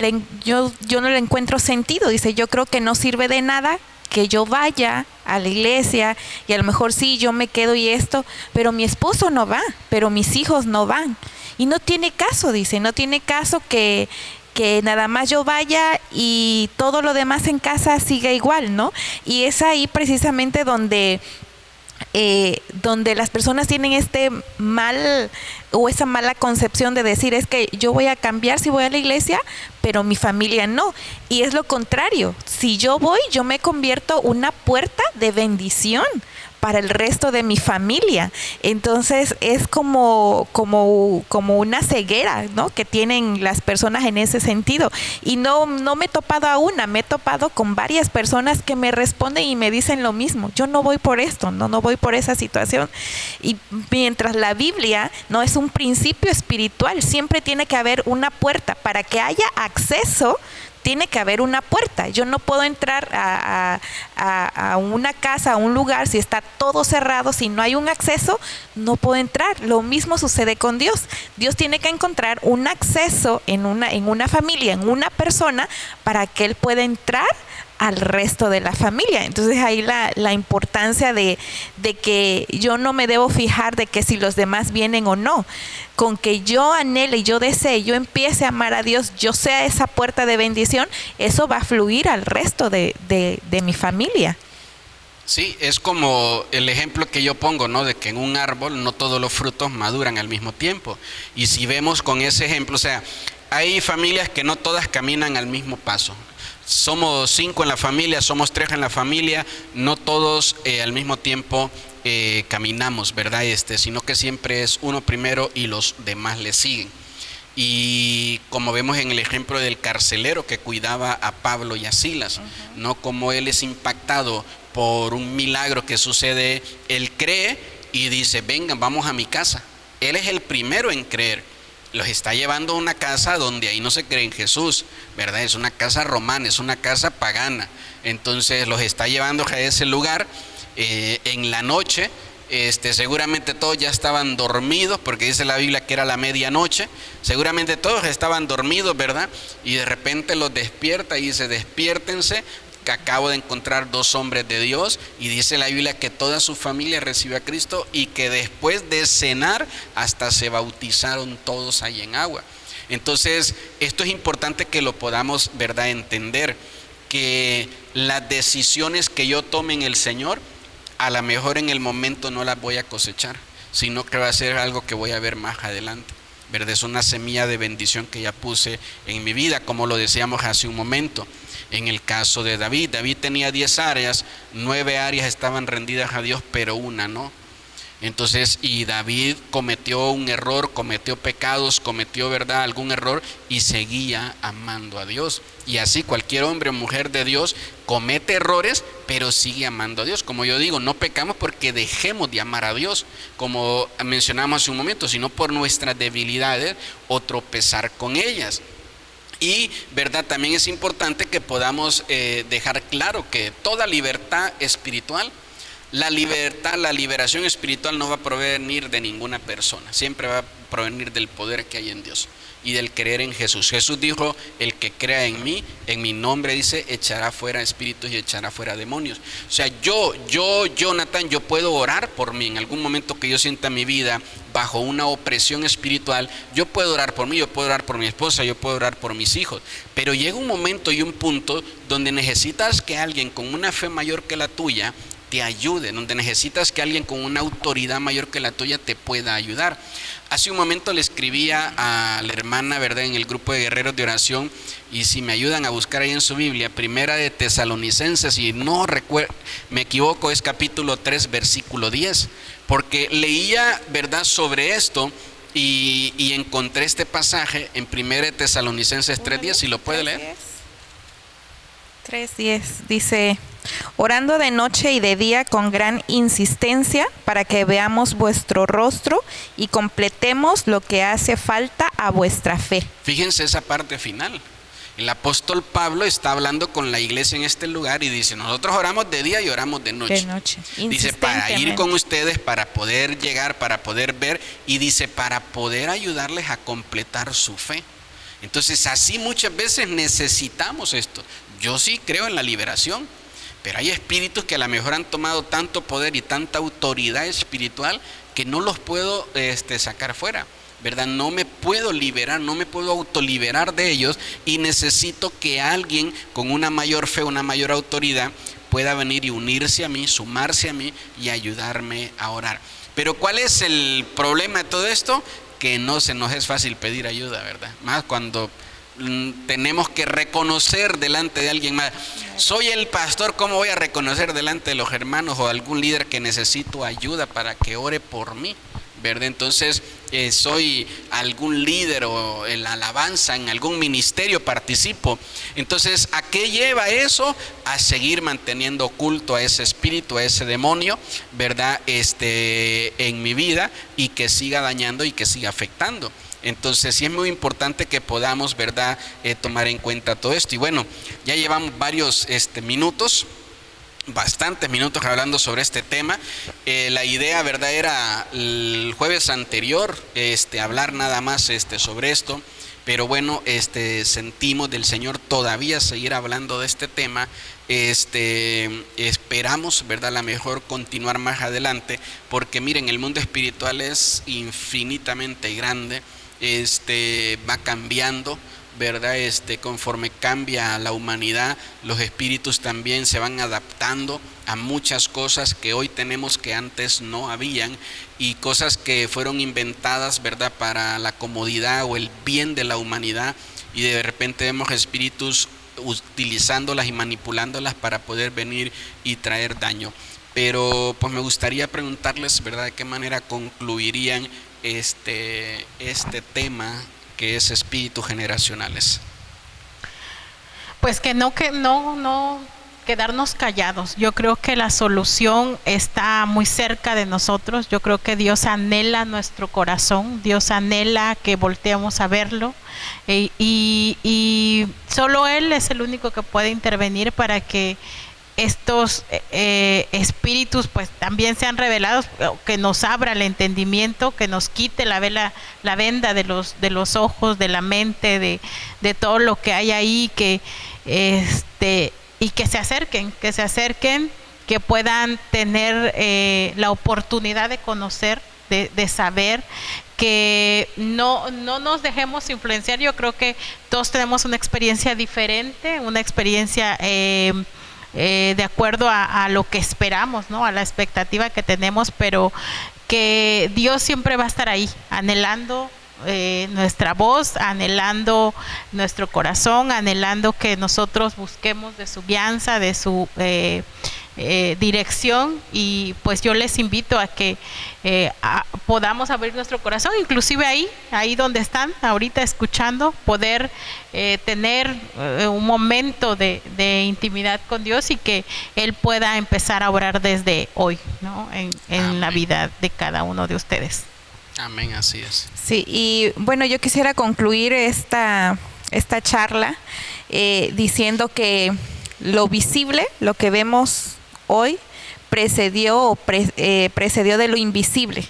Speaker 3: encuentro sentido. Dice, yo creo que no sirve de nada que yo vaya a la iglesia y a lo mejor sí, yo me quedo y esto, pero mi esposo no va, pero mis hijos no van. Y no tiene caso, dice, no tiene caso que nada más yo vaya y todo lo demás en casa siga igual, ¿no? Y es ahí precisamente donde las personas tienen esa mala concepción de decir, es que yo voy a cambiar si voy a la iglesia, pero mi familia no. Y es lo contrario, si yo voy, yo me convierto una puerta de bendición para el resto de mi familia. Entonces es como una ceguera, ¿no?, que tienen las personas en ese sentido. Y no me he topado a una, me he topado con varias personas que me responden y me dicen lo mismo. Yo no voy por esto, no voy por esa situación. Y mientras la Biblia no es un principio espiritual, siempre tiene que haber una puerta para que haya acceso. Tiene que haber una puerta. Yo no puedo entrar a una casa, a un lugar, si está todo cerrado, si no hay un acceso, no puedo entrar. Lo mismo sucede con Dios. Dios tiene que encontrar un acceso en una familia, en una persona, para que Él pueda entrar al resto de la familia. Entonces ahí la importancia de que yo no me debo fijar de que si los demás vienen o no. Con que yo anhele y yo desee, yo empiece a amar a Dios, yo sea esa puerta de bendición, eso va a fluir al resto de mi familia.
Speaker 1: Sí, es como el ejemplo que yo pongo, ¿no?, de que en un árbol no todos los frutos maduran al mismo tiempo. Y si vemos con ese ejemplo, o sea, hay familias que no todas caminan al mismo paso. Somos 5 en la familia, somos 3 en la familia, no todos al mismo tiempo caminamos, ¿verdad? Sino que siempre es uno primero y los demás le siguen. Y como vemos en el ejemplo del carcelero que cuidaba a Pablo y a Silas, ¿no?, como él es impactado por un milagro que sucede, él cree y dice, vengan, vamos a mi casa. Él es el primero en creer. Los está llevando a una casa donde ahí no se cree en Jesús, ¿verdad? Es una casa romana, es una casa pagana. Entonces los está llevando a ese lugar en la noche, Seguramente todos ya estaban dormidos, porque dice la Biblia que era la medianoche. Seguramente todos estaban dormidos, ¿verdad? Y de repente los despierta y dice: despiértense, que acabo de encontrar 2 hombres de Dios. Y dice la Biblia que toda su familia recibió a Cristo y que después de cenar hasta se bautizaron todos ahí en agua. Entonces, esto es importante que lo podamos, ¿verdad?, entender, que las decisiones que yo tome en el Señor, a lo mejor en el momento no las voy a cosechar, sino que va a ser algo que voy a ver más adelante, ¿verdad? Es una semilla de bendición que ya puse en mi vida, como lo decíamos hace un momento. En el caso de David tenía 10 áreas, 9 áreas estaban rendidas a Dios, pero una no. Entonces, y David cometió un error, cometió pecados, cometió, ¿verdad?, algún error, y seguía amando a Dios. Y así cualquier hombre o mujer de Dios comete errores, pero sigue amando a Dios. Como yo digo, no pecamos porque dejemos de amar a Dios, como mencionamos hace un momento, sino por nuestras debilidades o tropezar con ellas. Y, ¿verdad?, también es importante que podamos dejar claro que toda libertad espiritual, la liberación espiritual no va a provenir de ninguna persona, siempre va a provenir del poder que hay en Dios y del creer en Jesús. Jesús dijo: el que crea en mí, en mi nombre, dice, echará fuera espíritus y echará fuera demonios. O sea, Jonathan, yo puedo orar por mí. En algún momento que yo sienta mi vida bajo una opresión espiritual, yo puedo orar por mí, yo puedo orar por mi esposa, yo puedo orar por mis hijos. Pero llega un momento y un punto donde necesitas que alguien con una fe mayor que la tuya te ayude, donde necesitas que alguien con una autoridad mayor que la tuya te pueda ayudar. Hace un momento le escribía a la hermana, ¿verdad?, en el grupo de guerreros de oración, y si me ayudan a buscar ahí en su Biblia, Primera de Tesalonicenses, y no recuerdo, me equivoco, es capítulo 3, versículo 10, porque leía, ¿verdad?, sobre esto, y encontré este pasaje en Primera de Tesalonicenses 3:10, si lo puede leer.
Speaker 3: 3:10 dice: orando de noche y de día con gran insistencia para que veamos vuestro rostro y completemos lo que hace falta a vuestra fe.
Speaker 1: Fíjense esa parte final. El apóstol Pablo está hablando con la iglesia en este lugar y dice: nosotros oramos de día y oramos de noche. Dice, para ir con ustedes, para poder llegar, para poder ver, y dice, para poder ayudarles a completar su fe. Entonces, así muchas veces necesitamos esto. Yo sí creo en la liberación, pero hay espíritus que a lo mejor han tomado tanto poder y tanta autoridad espiritual que no los puedo sacar fuera, ¿verdad? No me puedo liberar, no me puedo autoliberar de ellos, y necesito que alguien con una mayor fe, una mayor autoridad pueda venir y unirse a mí, sumarse a mí y ayudarme a orar. Pero ¿cuál es el problema de todo esto? Que no se nos es fácil pedir ayuda, ¿verdad? Más cuando tenemos que reconocer delante de alguien más. Soy el pastor, ¿cómo voy a reconocer delante de los hermanos o algún líder que necesito ayuda para que ore por mí, ¿verdad? Entonces, soy algún líder o en la alabanza, en algún ministerio participo. Entonces, ¿a qué lleva eso? A seguir manteniendo oculto a ese espíritu, a ese demonio, ¿verdad? En mi vida, y que siga dañando y que siga afectando. Entonces sí es muy importante que podamos, ¿verdad?, tomar en cuenta todo esto. Y bueno, ya llevamos varios minutos, bastantes minutos hablando sobre este tema. La idea, ¿verdad?, era el jueves anterior hablar nada más sobre esto, pero bueno, sentimos del Señor todavía seguir hablando de este tema. Esperamos, ¿verdad?, a lo mejor continuar más adelante, porque miren, el mundo espiritual es infinitamente grande. Va cambiando, ¿verdad? Conforme cambia la humanidad, los espíritus también se van adaptando a muchas cosas que hoy tenemos que antes no habían, y cosas que fueron inventadas, ¿verdad?, para la comodidad o el bien de la humanidad, y de repente vemos espíritus utilizándolas y manipulándolas para poder venir y traer daño. Pero pues me gustaría preguntarles, ¿verdad?, de qué manera concluirían este tema que es espíritus generacionales.
Speaker 2: Pues que no quedarnos callados. Yo creo que la solución está muy cerca de nosotros. Yo creo que Dios anhela nuestro corazón, Dios anhela que volteemos a verlo, y solo Él es el único que puede intervenir para que estos espíritus pues también sean revelados, que nos abra el entendimiento, que nos quite la venda de los ojos, de la mente, de todo lo que hay ahí, y que se acerquen, que puedan tener la oportunidad de conocer, de saber, que no nos dejemos influenciar. Yo creo que todos tenemos una experiencia diferente, una experiencia de acuerdo a lo que esperamos, ¿no? A la expectativa que tenemos, pero que Dios siempre va a estar ahí, anhelando nuestra voz, anhelando nuestro corazón, anhelando que nosotros busquemos de su guianza, de su dirección. Y pues yo les invito a que podamos abrir nuestro corazón, inclusive ahí donde están ahorita escuchando, poder tener un momento de intimidad con Dios, y que Él pueda empezar a orar desde hoy, ¿no? en la vida de cada uno de ustedes.
Speaker 1: Amén, así es.
Speaker 3: Sí, y bueno, yo quisiera concluir esta charla diciendo que lo visible, lo que vemos hoy, precedió de lo invisible.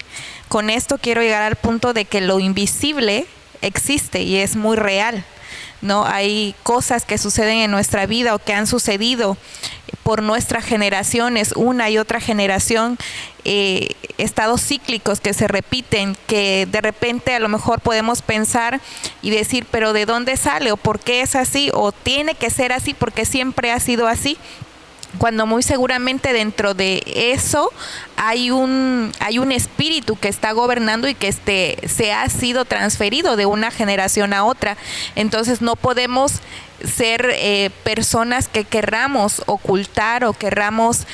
Speaker 3: Con esto quiero llegar al punto de que lo invisible existe y es muy real, ¿no? Hay cosas que suceden en nuestra vida o que han sucedido por nuestras generaciones, una y otra generación, estados cíclicos que se repiten, que de repente a lo mejor podemos pensar y decir, pero ¿de dónde sale? ¿O por qué es así? ¿O tiene que ser así porque siempre ha sido así? Cuando muy seguramente dentro de eso hay un espíritu que está gobernando y que se ha sido transferido de una generación a otra. Entonces no podemos ser personas que querramos ocultar o querramos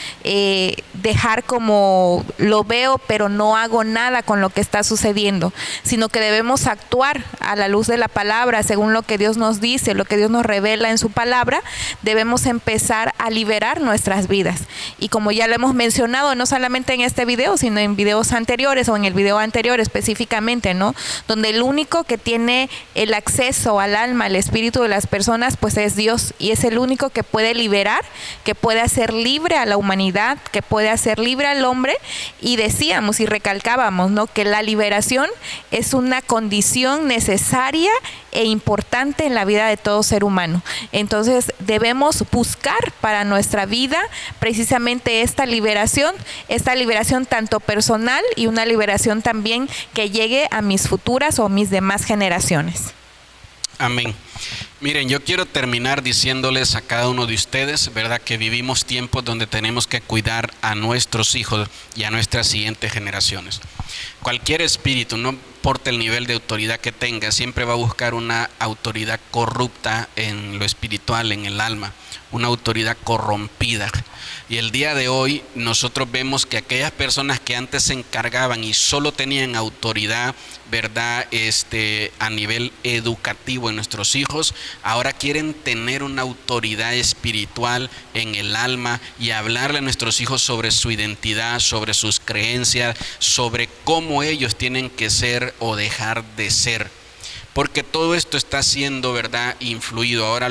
Speaker 3: dejar como lo veo pero no hago nada con lo que está sucediendo, sino que debemos actuar a la luz de la palabra, según lo que Dios nos dice, lo que Dios nos revela en su palabra. Debemos empezar a liberar nuestras vidas, y como ya lo hemos mencionado, no solamente en este video, sino en videos anteriores, o en el video anterior específicamente, ¿no? Donde el único que tiene el acceso al alma, al espíritu de las personas, pues es Dios, y es el único que puede liberar, que puede hacer libre a la humanidad, que puede hacer libre al hombre. Y decíamos y recalcábamos, ¿no?, que la liberación es una condición necesaria e importante en la vida de todo ser humano. Entonces debemos buscar para nuestra vida precisamente esta liberación tanto personal, y una liberación también que llegue a mis futuras o mis demás generaciones.
Speaker 1: Amén. Miren, yo quiero terminar diciéndoles a cada uno de ustedes, ¿verdad?, que vivimos tiempos donde tenemos que cuidar a nuestros hijos y a nuestras siguientes generaciones. Cualquier espíritu, no importa el nivel de autoridad que tenga, siempre va a buscar una autoridad corrupta en lo espiritual, en el alma, una autoridad corrompida. Y el día de hoy nosotros vemos que aquellas personas que antes se encargaban y solo tenían autoridad, ¿verdad?, a nivel educativo en nuestros hijos, ahora quieren tener una autoridad espiritual en el alma y hablarle a nuestros hijos sobre su identidad, sobre sus creencias, sobre cómo ellos tienen que ser o dejar de ser. Porque todo esto está siendo, ¿verdad?, influido. Ahora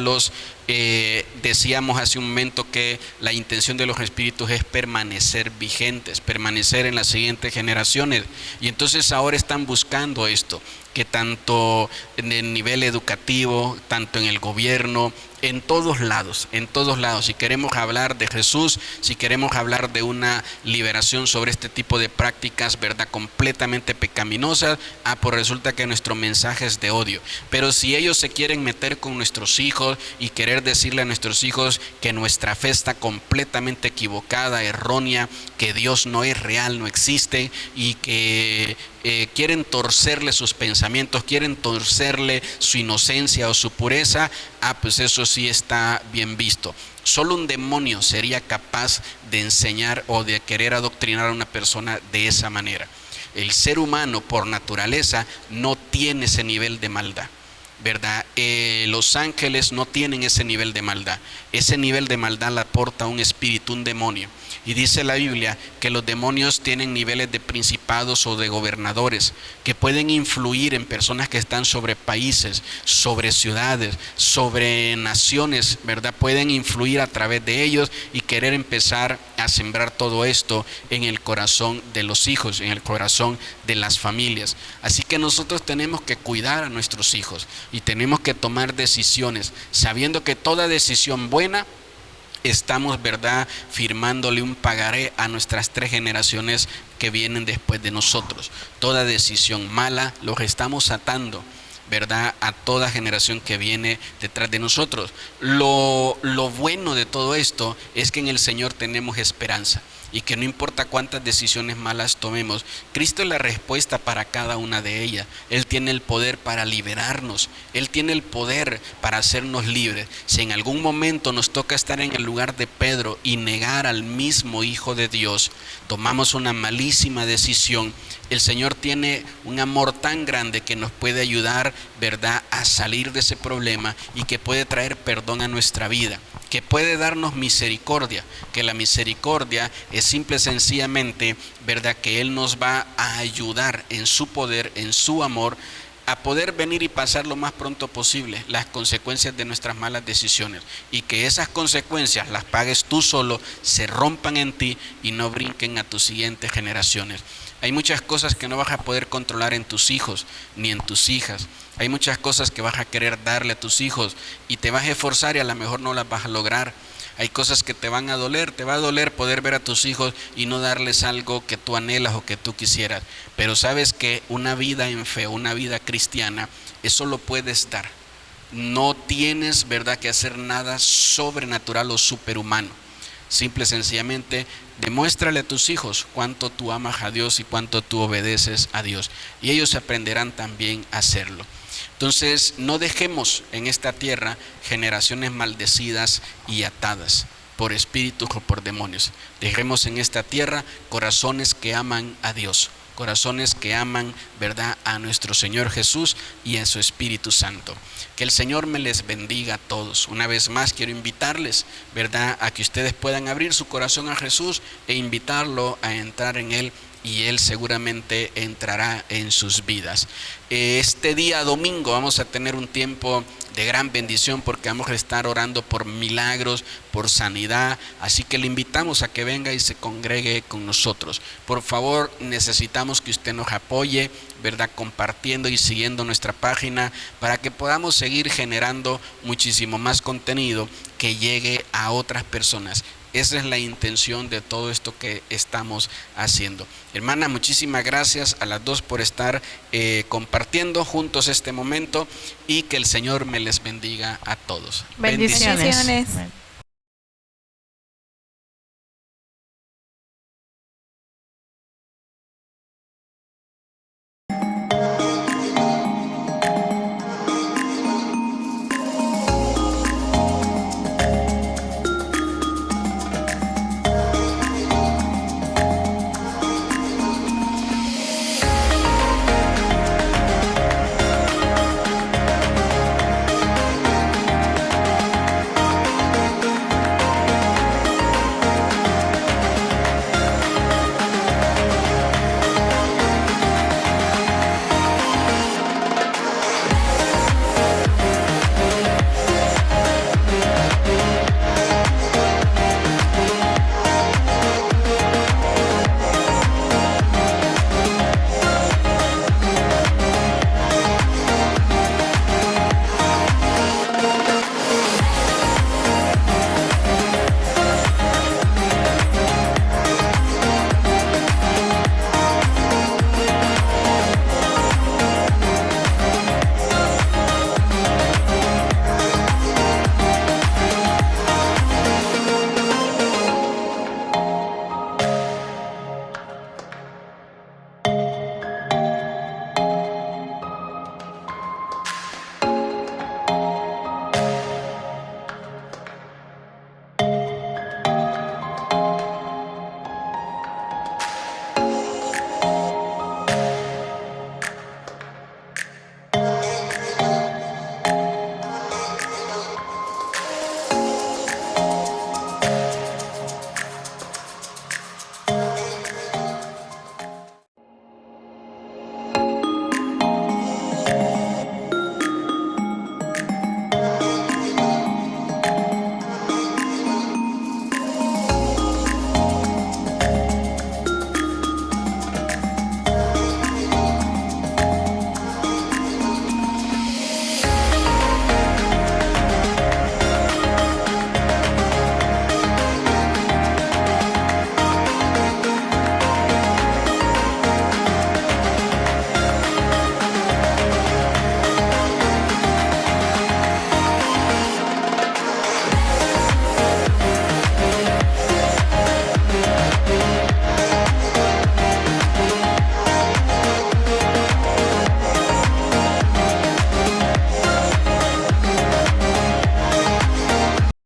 Speaker 1: decíamos hace un momento que la intención de los espíritus es permanecer vigentes, permanecer en las siguientes generaciones. Y entonces ahora están buscando esto, que tanto en el nivel educativo, tanto en el gobierno, en todos lados, si queremos hablar de Jesús, si queremos hablar de una liberación sobre este tipo de prácticas, ¿verdad?, completamente pecaminosas, pues resulta que nuestro mensaje es de odio. Pero si ellos se quieren meter con nuestros hijos y querer decirle a nuestros hijos que nuestra fe está completamente equivocada, errónea, que Dios no es real, no existe, y que quieren torcerle sus pensamientos, quieren torcerle su inocencia o su pureza, pues eso sí está bien visto. Solo un demonio sería capaz de enseñar o de querer adoctrinar a una persona de esa manera. El ser humano por naturaleza no tiene ese nivel de maldad. ¿verdad? Los ángeles no tienen ese nivel de maldad. Ese nivel de maldad la aporta un espíritu, un demonio. Y dice la Biblia que los demonios tienen niveles de principados o de gobernadores que pueden influir en personas que están sobre países, sobre ciudades, sobre naciones, ¿verdad? Pueden influir a través de ellos y querer empezar a sembrar todo esto en el corazón de los hijos, en el corazón de las familias. Así que nosotros tenemos que cuidar a nuestros hijos y tenemos que tomar decisiones, sabiendo que toda decisión buena estamos, ¿verdad?, firmándole un pagaré a nuestras 3 generaciones que vienen después de nosotros. Toda decisión mala los estamos atando, ¿verdad?, a toda generación que viene detrás de nosotros. Lo bueno de todo esto es que en el Señor tenemos esperanza y que no importa cuántas decisiones malas tomemos, Cristo es la respuesta para cada una de ellas. Él tiene el poder para liberarnos, Él tiene el poder para hacernos libres. Si en algún momento nos toca estar en el lugar de Pedro y negar al mismo Hijo de Dios, tomamos una malísima decisión, el Señor tiene un amor tan grande que nos puede ayudar, ¿verdad?, a salir de ese problema y que puede traer perdón a nuestra vida, que puede darnos misericordia, que la misericordia es simple y sencillamente, ¿verdad?, que Él nos va a ayudar en su poder, en su amor, a poder venir y pasar lo más pronto posible las consecuencias de nuestras malas decisiones, y que esas consecuencias las pagues tú solo, se rompan en ti y no brinquen a tus siguientes generaciones. Hay muchas cosas que no vas a poder controlar en tus hijos ni en tus hijas. Hay muchas cosas que vas a querer darle a tus hijos y te vas a esforzar y a lo mejor no las vas a lograr. Hay cosas que te van a doler, te va a doler poder ver a tus hijos y no darles algo que tú anhelas o que tú quisieras. Pero sabes que una vida en fe, una vida cristiana, eso lo puedes dar. No tienes, ¿verdad?, que hacer nada sobrenatural o superhumano. Simple y sencillamente demuéstrale a tus hijos cuánto tú amas a Dios y cuánto tú obedeces a Dios, y ellos aprenderán también a hacerlo. Entonces, no dejemos en esta tierra generaciones maldecidas y atadas por espíritus o por demonios. Dejemos en esta tierra corazones que aman a Dios, corazones que aman, ¿verdad?, a nuestro Señor Jesús y a su Espíritu Santo. Que el Señor me les bendiga a todos. Una vez más quiero invitarles, ¿verdad?, a que ustedes puedan abrir su corazón a Jesús e invitarlo a entrar en Él, y Él seguramente entrará en sus vidas. Este día domingo vamos a tener un tiempo de gran bendición porque vamos a estar orando por milagros, por sanidad, así que le invitamos a que venga y se congregue con nosotros. Por favor, necesitamos que usted nos apoye, ¿verdad?, compartiendo y siguiendo nuestra página para que podamos seguir generando muchísimo más contenido que llegue a otras personas. Esa es la intención de todo esto que estamos haciendo. Hermana, muchísimas gracias a las dos por estar compartiendo juntos este momento, y que el Señor me les bendiga a todos.
Speaker 2: Bendiciones.
Speaker 3: Bendiciones.